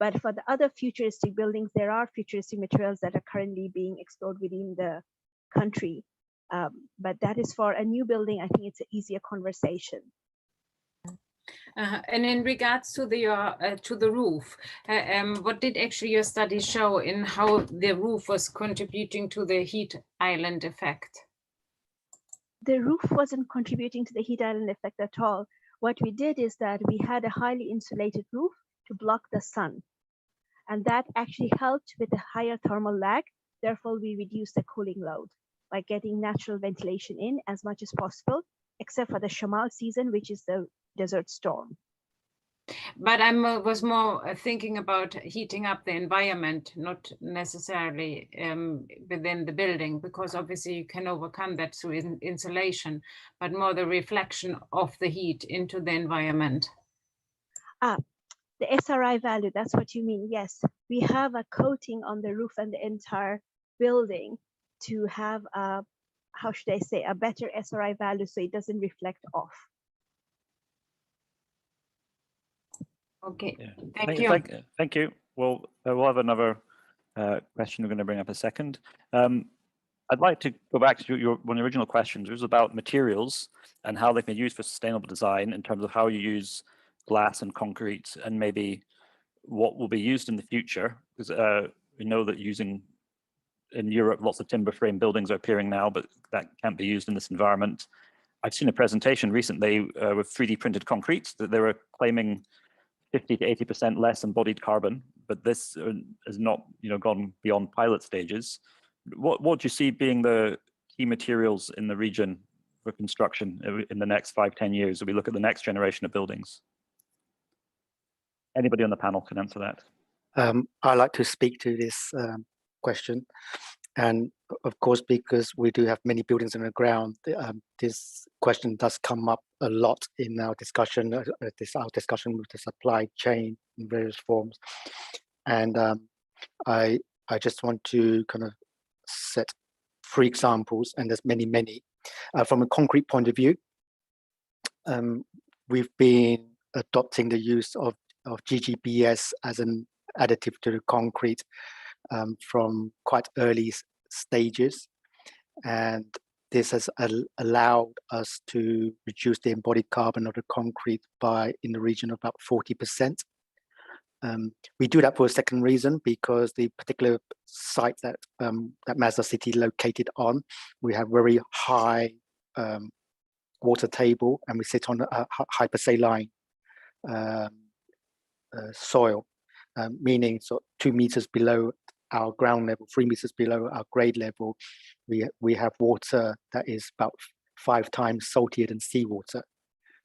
S4: But for the other futuristic buildings, there are futuristic materials that are currently being explored within the country. But that is for a new building. I think it's an easier conversation.
S6: And in regards to the roof, what did actually your study show in how the roof was contributing to the heat island effect?
S4: The roof wasn't contributing to the heat island effect at all. What we did is that we had a highly insulated roof to block the sun. And that actually helped with a higher thermal lag. Therefore, we reduced the cooling load by getting natural ventilation in as much as possible, except for the Shamal season, which is the desert storm.
S6: But I was more thinking about heating up the environment, not necessarily within the building, because obviously you can overcome that through insulation, but more the reflection of the heat into the environment.
S4: The SRI value, that's what you mean. Yes, we have a coating on the roof and the entire building to have a, how should I say, a better SRI value so it doesn't reflect off.
S6: Okay,
S2: yeah.
S6: Thank you.
S2: Thank you. Well, we'll have another question we're going to bring up in a second. I'd like to go back to one of the original questions. It was about materials and how they can be used for sustainable design in terms of how you use glass and concrete, and maybe what will be used in the future, because we know that using in Europe lots of timber frame buildings are appearing now, but that can't be used in this environment. I've seen a presentation recently with 3D printed concrete that they were claiming 50 to 80% less embodied carbon, but this has not gone beyond pilot stages. What do you see being the key materials in the region for construction in the next 5-10 years as we look at the next generation of buildings? Anybody on the panel can answer that.
S5: I'd like to speak to this question. And of course, because we do have many buildings on the ground, this question does come up a lot in our discussion, our discussion with the supply chain in various forms. And I just want to kind of set 3 examples, and there's many. From a concrete point of view, we've been adopting the use of GGBS as an additive to the concrete from quite early stages, and this has allowed us to reduce the embodied carbon of the concrete by in the region of about 40%. We do that for a second reason, because the particular site that that Mazda City located on, we have very high water table, and we sit on a hypersaline soil, meaning so 2 meters below our ground level, 3 meters below our grade level, we have water that is about 5 times saltier than seawater,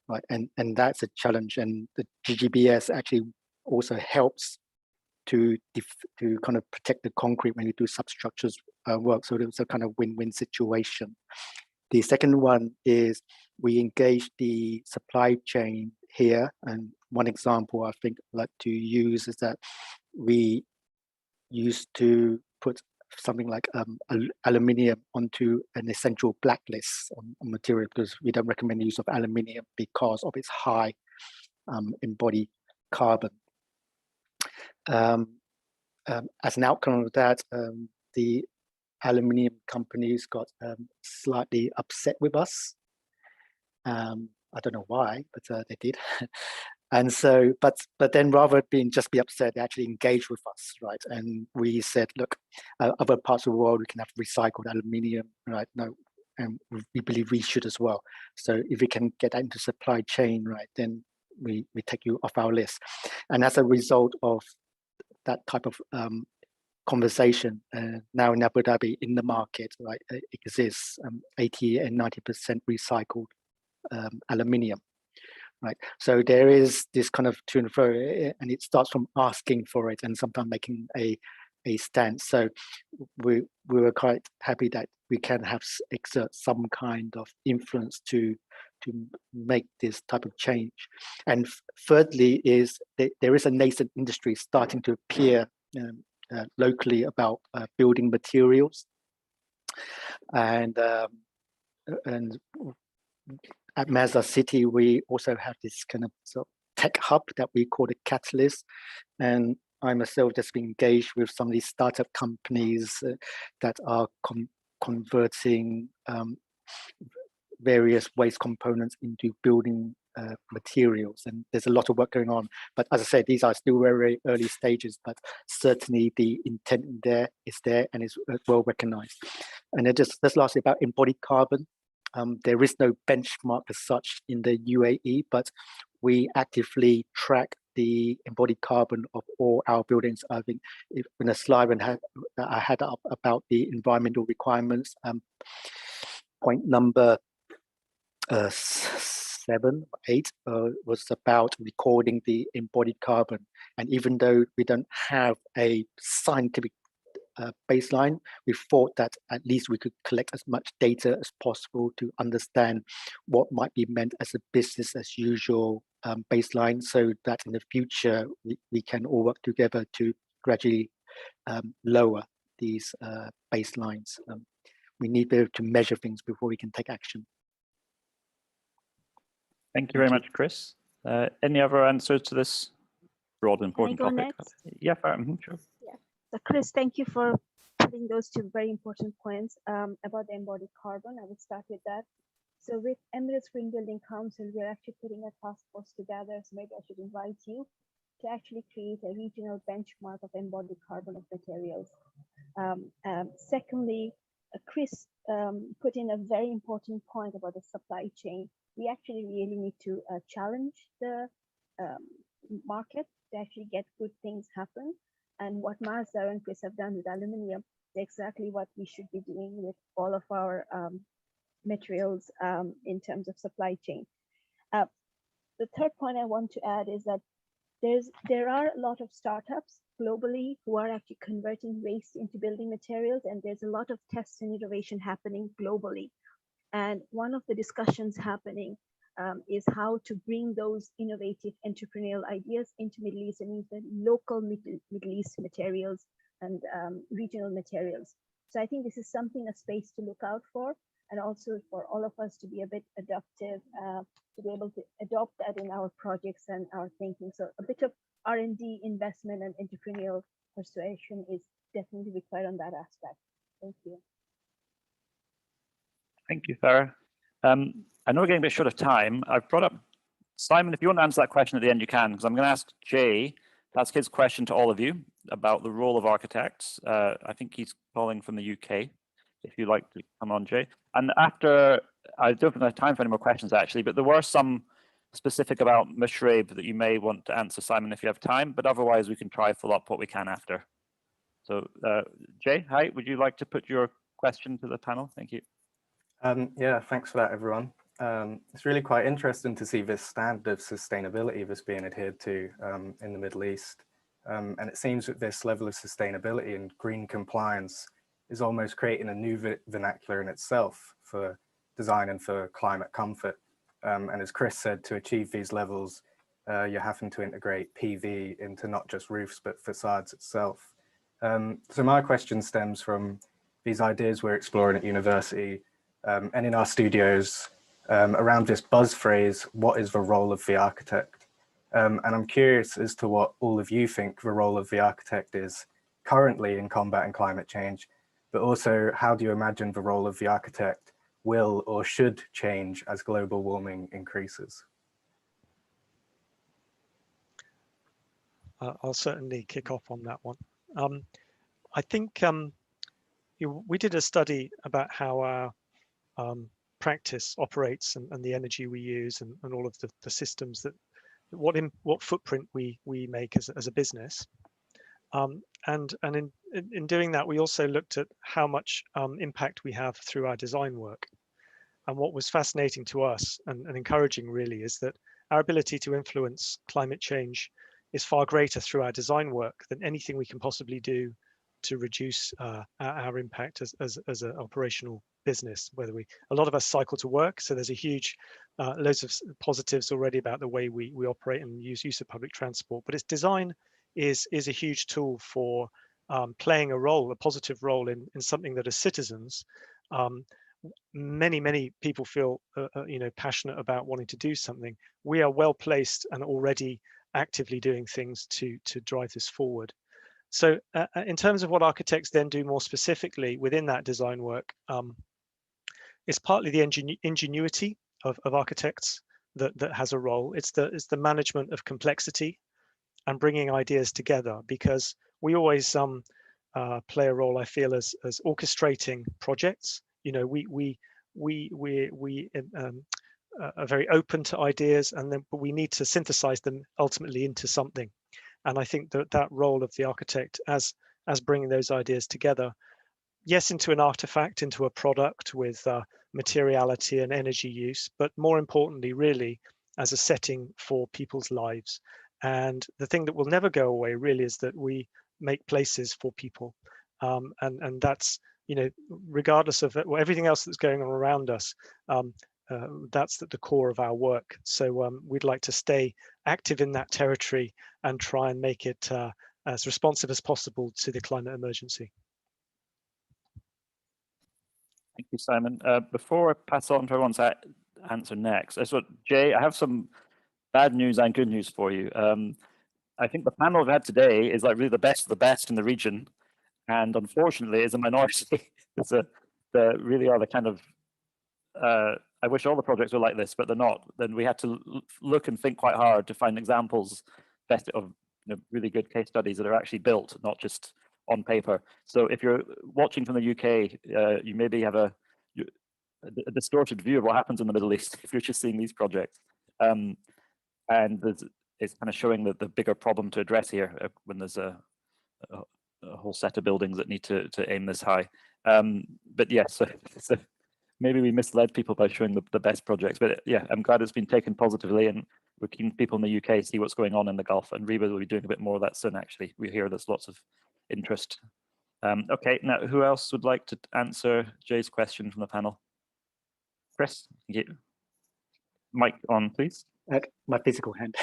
S5: right? And that's a challenge, and the GGBS actually also helps to kind of protect the concrete when you do substructures work. So it's a kind of win-win situation. The second one is we engage the supply chain here, and one example I think I'd like to use is that we used to put something like aluminium onto an essential blacklist on material, because we don't recommend the use of aluminium because of its high embodied carbon. As an outcome of that, the aluminium companies got slightly upset with us. I don't know why, but they did. And so, but then rather than just be upset, they actually engaged with us, right? And we said, look, other parts of the world, we can have recycled aluminium, right? No, and we believe we should as well. So if we can get that into supply chain, right, then we take you off our list. And as a result of that type of conversation, now in Abu Dhabi, in the market, right, it exists 80 and 90% recycled aluminium. Right, so there is this kind of to and fro, and it starts from asking for it and sometimes making a stance. So we were quite happy that we can exert some kind of influence to make this type of change. And thirdly, is there is a nascent industry starting to appear locally about building materials, and at Mazda City, we also have this kind of sort of tech hub that we call the Catalyst. And I myself just been engaged with some of these startup companies that are converting various waste components into building materials. And there's a lot of work going on. But as I said, these are still very early stages, but certainly the intent there and is well recognized. And it just lastly about embodied carbon. There is no benchmark as such in the UAE, but we actively track the embodied carbon of all our buildings. I think in a slide that I had up about the environmental requirements, point number 7 or 8 was about recording the embodied carbon. And even though we don't have a scientific baseline, we thought that at least we could collect as much data as possible to understand what might be meant as a business as usual baseline, so that in the future we can all work together to gradually lower these baselines. We need to be able to measure things before we can take action.
S2: Thank you very much, Chris. Any other answers to this broad important topic?
S4: Next?
S2: Yeah, sure.
S4: So Chris, thank you for putting those 2 very important points about the embodied carbon. I will start with that. So with Emirates Green Building Council, we're actually putting a task force together. So maybe I should invite you to actually create a regional benchmark of embodied carbon of materials. Secondly, Chris put in a very important point about the supply chain. We actually really need to challenge the market to actually get good things happen. And what Mazda and Chris have done with aluminium is exactly what we should be doing with all of our materials in terms of supply chain. The third point I want to add is that there are a lot of startups globally who are actually converting waste into building materials, and there's a lot of tests and innovation happening globally. And one of the discussions happening is how to bring those innovative entrepreneurial ideas into Middle East and use the local Middle East materials and regional materials. So I think this is something, a space to look out for, and also for all of us to be a bit adaptive, to be able to adopt that in our projects and our thinking. So a bit of R&D investment and entrepreneurial persuasion is definitely required on that aspect. Thank you.
S2: Thank you, Farah. I know we're getting a bit short of time. I've brought up Simon. If you want to answer that question at the end, you can, because I'm going to ask Jay to ask his question to all of you about the role of architects. I think he's calling from the UK. If you'd like to come on, Jay. And after, I don't think I have time for any more questions actually, but there were some specific about Mushrab that you may want to answer, Simon, if you have time, but otherwise we can try follow up what we can after. So Jay, hi, would you like to put your question to the panel? Thank you.
S7: Yeah, thanks for that, everyone. It's really quite interesting to see this standard of sustainability that's being adhered to in the Middle East. And it seems that this level of sustainability and green compliance is almost creating a new vernacular in itself for design and for climate comfort. And as Chris said, to achieve these levels, you're having to integrate PV into not just roofs, but facades itself. So my question stems from these ideas we're exploring at university and in our studios around this buzz phrase, what is the role of the architect? And I'm curious as to what all of you think the role of the architect is currently in combating climate change, but also how do you imagine the role of the architect will or should change as global warming increases?
S3: I'll certainly kick off on that one. I think we did a study about how our practice operates and the energy we use and all of the systems that what footprint we make as a business. And in doing that, we also looked at how much impact we have through our design work. And what was fascinating to us and encouraging really is that our ability to influence climate change is far greater through our design work than anything we can possibly do to reduce our impact as an operational business. A lot of us cycle to work, so there's a huge loads of positives already about the way we operate and use of public transport. But its design is a huge tool for playing a positive role in something that as citizens, many people feel passionate about wanting to do something. We are well placed and already actively doing things to drive this forward. So in terms of what architects then do more specifically within that design work, it's partly the ingenuity of architects that has a role. It's the management of complexity and bringing ideas together, because we always play a role, I feel, as orchestrating projects. We are very open to ideas, but we need to synthesize them ultimately into something. And I think that role of the architect as bringing those ideas together, yes, into an artifact, into a product with materiality and energy use, but more importantly, really, as a setting for people's lives. And the thing that will never go away really is that we make places for people. And that's, regardless of everything else that's going on around us, that's at the core of our work. So we'd like to stay active in that territory and try and make it as responsive as possible to the climate emergency.
S2: Thank you, Simon. Before I pass on to everyone's answer next, Jay, I have some bad news and good news for you. I think the panel we've had today is like really the best of the best in the region, and unfortunately is a minority. They really are the kind of, I wish all the projects were like this, but they're not. Then we had to look and think quite hard to find examples of really good case studies that are actually built, not just on paper. So if you're watching from the UK, you maybe have a distorted view of what happens in the Middle East if you're just seeing these projects. And it's kind of showing that the bigger problem to address here when there's a whole set of buildings that need to aim this high. But yes, so maybe we misled people by showing the best projects, but yeah, I'm glad it's been taken positively, and we're keen people in the UK see what's going on in the Gulf, and RIBA will be doing a bit more of that soon. Actually, we hear there's lots of interest. Okay, now who else would like to answer Jay's question from the panel? Chris, thank you. Mic on, please.
S5: My physical hand.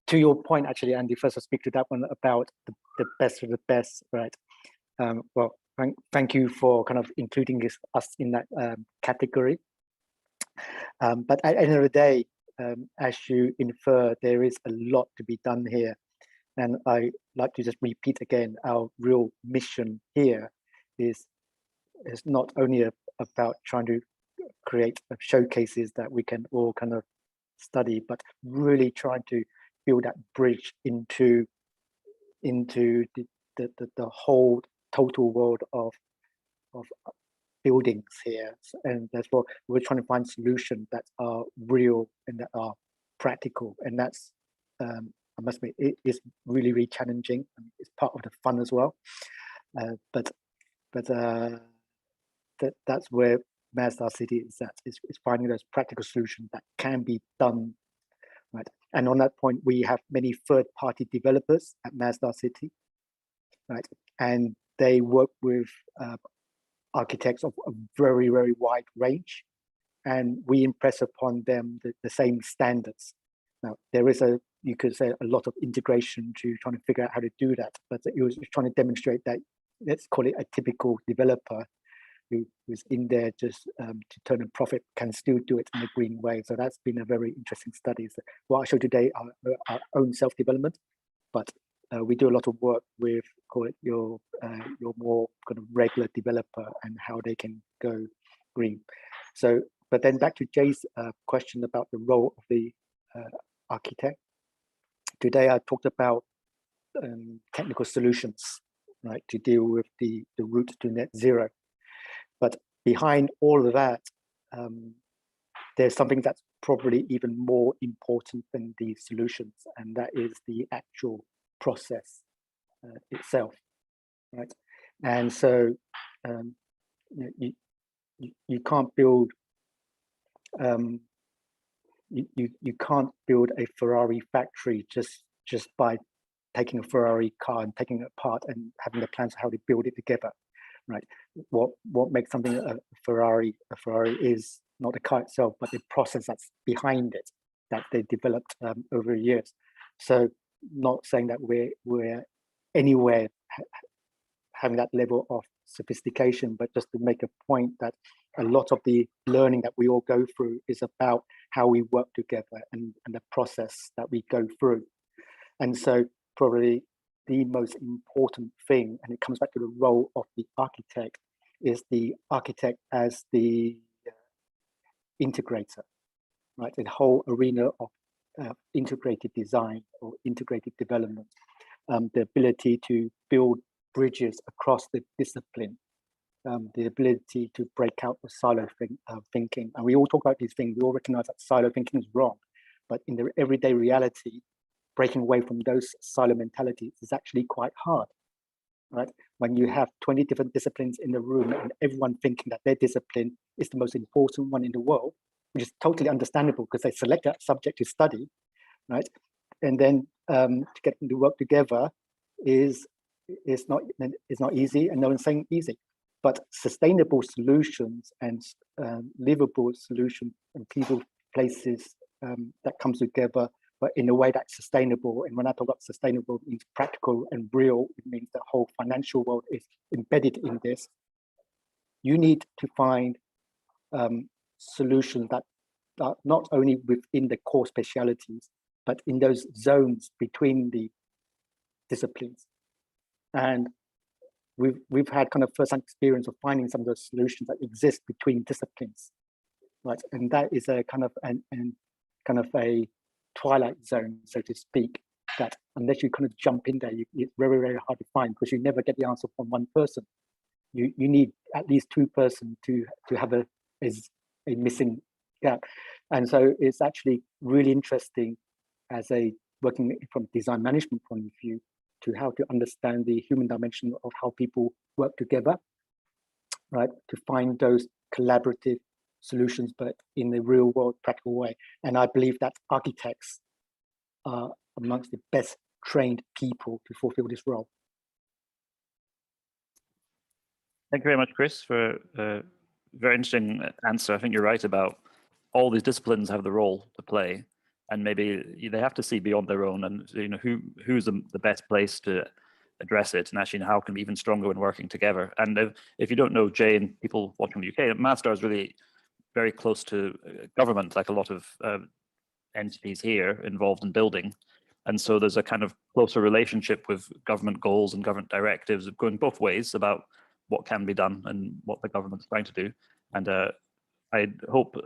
S5: To your point, actually, Andy, first I'll speak to that one about the best of the best, right? Well, thank you for kind of including us in that category. But at the end of the day, as you infer, there is a lot to be done here. And I like to just repeat again, our real mission here is not only about trying to create showcases that we can all kind of study, but really trying to build that bridge into the whole total world of buildings here. And therefore we're trying to find solutions that are real and that are practical, and that's I must admit, it is really, really challenging. I mean, it's part of the fun as well. But that's where Masdar City is at. Is finding those practical solutions that can be done, right? And on that point, we have many third-party developers at Masdar City, right? And they work with architects of a very, very wide range, and we impress upon them the same standards. Now, there is you could say a lot of integration to trying to figure out how to do that, but it was trying to demonstrate that, let's call it a typical developer who's in there just to turn a profit can still do it in a green way. So that's been a very interesting study. So what I show today are our own self-development, but we do a lot of work with, call it your more kind of regular developer and how they can go green. So, but then back to Jay's question about the role of the architect. Today I talked about technical solutions, right, to deal with the route to net zero. But behind all of that, there's something that's probably even more important than the solutions, and that is the actual process itself, right? And so you can't build you can't build a Ferrari factory just by taking a Ferrari car and taking it apart and having the plans of how to build it together, right? What makes something a Ferrari is not the car itself, but the process that's behind it that they developed over years. So not saying that we're anywhere having that level of sophistication, but just to make a point that a lot of the learning that we all go through is about how we work together and the process that we go through. And so probably the most important thing, and it comes back to the role of the architect, is the architect as the integrator, right? The whole arena of integrated design or integrated development, the ability to build bridges across the discipline, the ability to break out the silo thinking. And we all talk about these things, we all recognize that silo thinking is wrong, but in the everyday reality, breaking away from those silo mentalities is actually quite hard, right? When you have 20 different disciplines in the room and everyone thinking that their discipline is the most important one in the world, which is totally understandable because they select that subject to study, right? And then to get them to work together is not easy, and no one's saying easy, but sustainable solutions and livable solutions and people, places that comes together, but in a way that's sustainable. And when I talk about sustainable, it means practical and real. It means the whole financial world is embedded in this. You need to find solutions that are not only within the core specialities, but in those zones between the disciplines. And we've had kind of first-hand experience of finding some of those solutions that exist between disciplines, right? And that is a kind of a twilight zone, so to speak, that unless you kind of jump in there, it's very, very hard to find because you never get the answer from one person. You need at least two persons to have a missing gap. And so it's actually really interesting as working from design management point of view to how to understand the human dimension of how people work together. right, to find those collaborative solutions, but in the real world, practical way. And I believe that architects are amongst the best trained people to fulfill this role.
S2: Thank you very much, Chris, for a very interesting answer. I think you're right about all these disciplines have the role to play, and maybe they have to see beyond their own, and who's the best place to address it, and actually how can we be even stronger when working together. And if you don't know, Jay, and people watching the UK, Masdar is really very close to government, like a lot of entities here involved in building. And so there's a kind of closer relationship with government goals and government directives going both ways about what can be done and what the government's trying to do. And I hope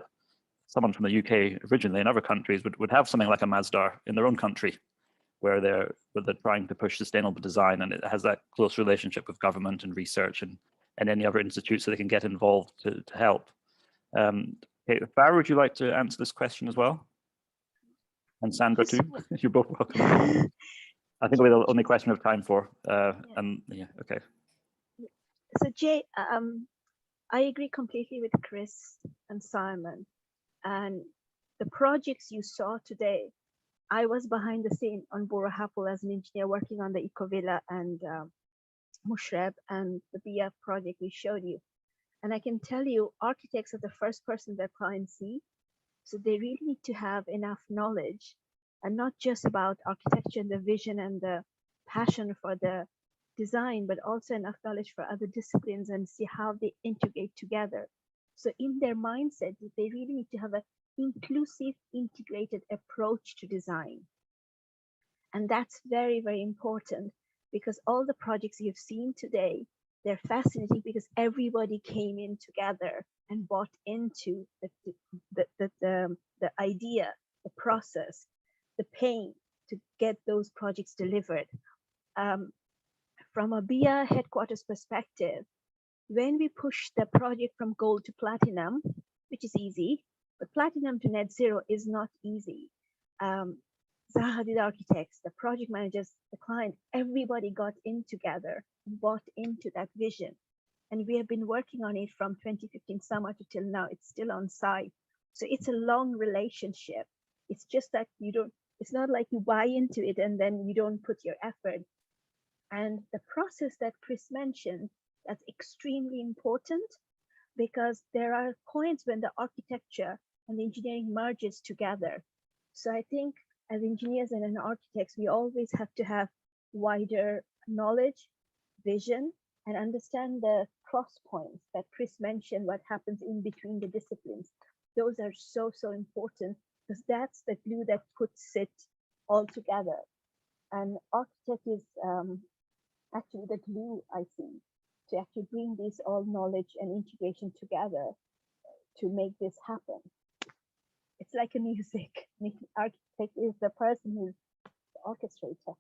S2: someone from the UK originally and other countries would have something like a Masdar in their own country, where they're trying to push sustainable design, and it has that close relationship with government and research and any other institutes so they can get involved to help. Okay, Farah, would you like to answer this question as well? And Sandra too, you're both welcome. I think we're the only question of time for, and yeah, okay.
S4: So Jay, I agree completely with Chris and Simon, and the projects you saw today, I was behind the scene on Bora Hapul as an engineer working on the Ecovilla and Mushreb and the BF project we showed you. And I can tell you, architects are the first person that clients see. So they really need to have enough knowledge, and not just about architecture and the vision and the passion for the design, but also enough knowledge for other disciplines and see how they integrate together. So in their mindset, they really need to have an inclusive, integrated approach to design. And that's very, very important, because all the projects you've seen today, they're fascinating because everybody came in together and bought into the idea, the process, the pain to get those projects delivered. From a BIA headquarters perspective, when we push the project from gold to platinum, which is easy, but platinum to net zero is not easy. Zaha did architects, the project managers, the client, everybody got in together and bought into that vision. And we have been working on it from 2015 summer to till now. It's still on site. So it's a long relationship. It's just that it's not like you buy into it and then you don't put your effort. And the process that Chris mentioned, that's extremely important, because there are points when the architecture and the engineering merges together. So I think as engineers and architects, we always have to have wider knowledge, vision, and understand the cross points that Chris mentioned, what happens in between the disciplines. Those are so, so important, because that's the glue that puts it all together. And architect is actually the glue, I see, to actually bring this all knowledge and integration together to make this happen. It's like a music. The architect is the person who's the orchestrator.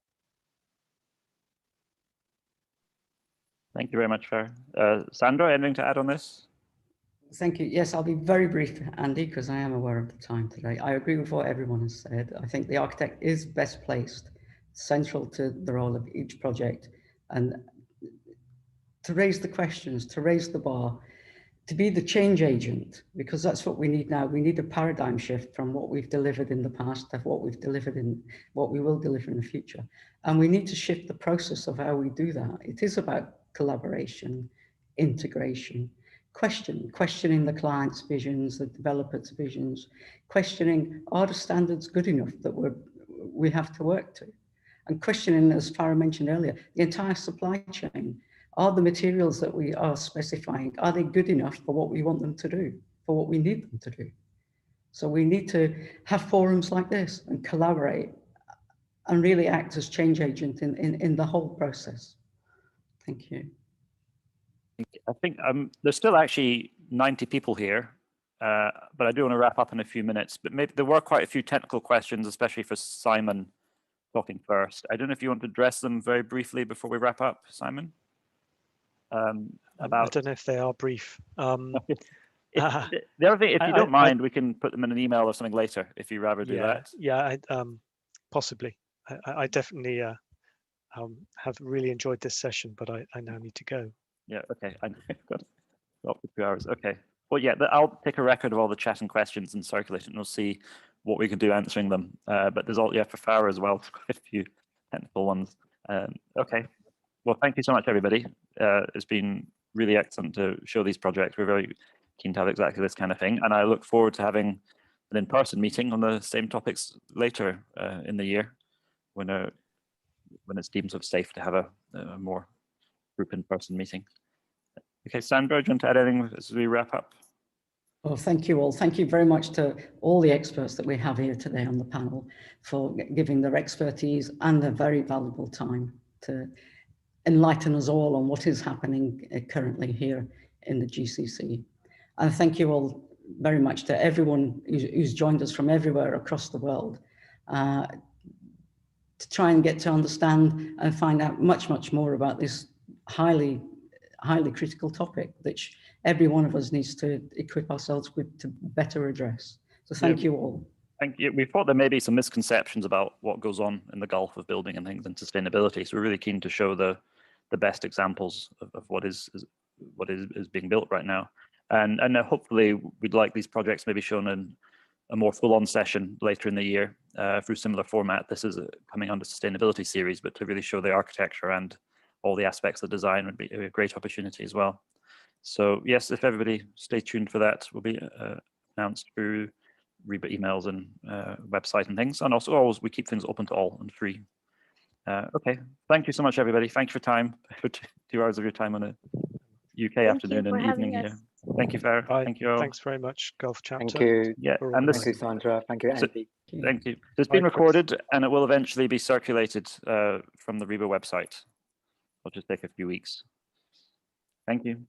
S2: Thank you very much, Farah. Sandra, anything to add on this?
S1: Thank you. Yes, I'll be very brief, Andy, because I am aware of the time today. I agree with what everyone has said. I think the architect is best placed, central to the role of each project, and to raise the questions, to raise the bar, to be the change agent, because that's what we need now. We need a paradigm shift from what we've delivered in the past to what we've delivered in what we will deliver in the future. And we need to shift the process of how we do that. It is about collaboration, integration, questioning the client's visions, the developer's visions, questioning, are the standards good enough that we have to work to? And questioning, as Farah mentioned earlier, the entire supply chain. Are the materials that we are specifying, are they good enough for what we want them to do, for what we need them to do? So we need to have forums like this and collaborate and really act as change agent in the whole process. Thank you.
S2: I think there's still actually 90 people here, but I do want to wrap up in a few minutes. But maybe there were quite a few technical questions, especially for Simon talking first. I don't know if you want to address them very briefly before we wrap up, Simon.
S3: I don't know if they are brief.
S2: The other thing, if you don't mind, we can put them in an email or something later, if you rather do that.
S3: Yeah, possibly. I definitely have really enjoyed this session, but I now need to go.
S2: Yeah, okay. Up to 2 hours. Okay. Well, yeah, I'll take a record of all the chat and questions and circulate it, and we'll see what we can do answering them. But there's all, yeah, for Farah as well, quite a few technical ones. Okay. Well, thank you so much, everybody. It's been really excellent to show these projects. We're very keen to have exactly this kind of thing, and I look forward to having an in-person meeting on the same topics later in the year, when it's deemed sort of safe to have a more group in-person meeting. Okay, Sandra, do you want to add anything as we wrap up?
S1: Well, thank you all. Thank you very much to all the experts that we have here today on the panel for giving their expertise and their very valuable time to enlighten us all on what is happening currently here in the GCC. And thank you all very much to everyone who's joined us from everywhere across the world to try and get to understand and find out much, much more about this highly critical topic, which every one of us needs to equip ourselves with to better address. So thank you all.
S2: Thank you. We thought there may be some misconceptions about what goes on in the Gulf of building and things and sustainability. So we're really keen to show the best examples of what is being built right now. And hopefully we'd like these projects maybe shown in a more full-on session later in the year through similar format. This is coming under sustainability series, but to really show the architecture and all the aspects of design would be a great opportunity as well. So yes, if everybody stay tuned for that, will be announced through RIBA emails and website and things. And also always we keep things open to all and free. Okay, thank you so much, everybody. Thank you for time, for 2 hours of your time on a UK afternoon and evening here. Thank you, Farah.
S3: Bye.
S2: Thank you all.
S3: Thanks very much, Gulf Chapter.
S5: Thank you.
S2: Yeah, and this,
S5: Thank you, Sandra. Thank you, Andy.
S2: thank you. It's been recorded and it will eventually be circulated from the RIBA website. It'll just take a few weeks. Thank you.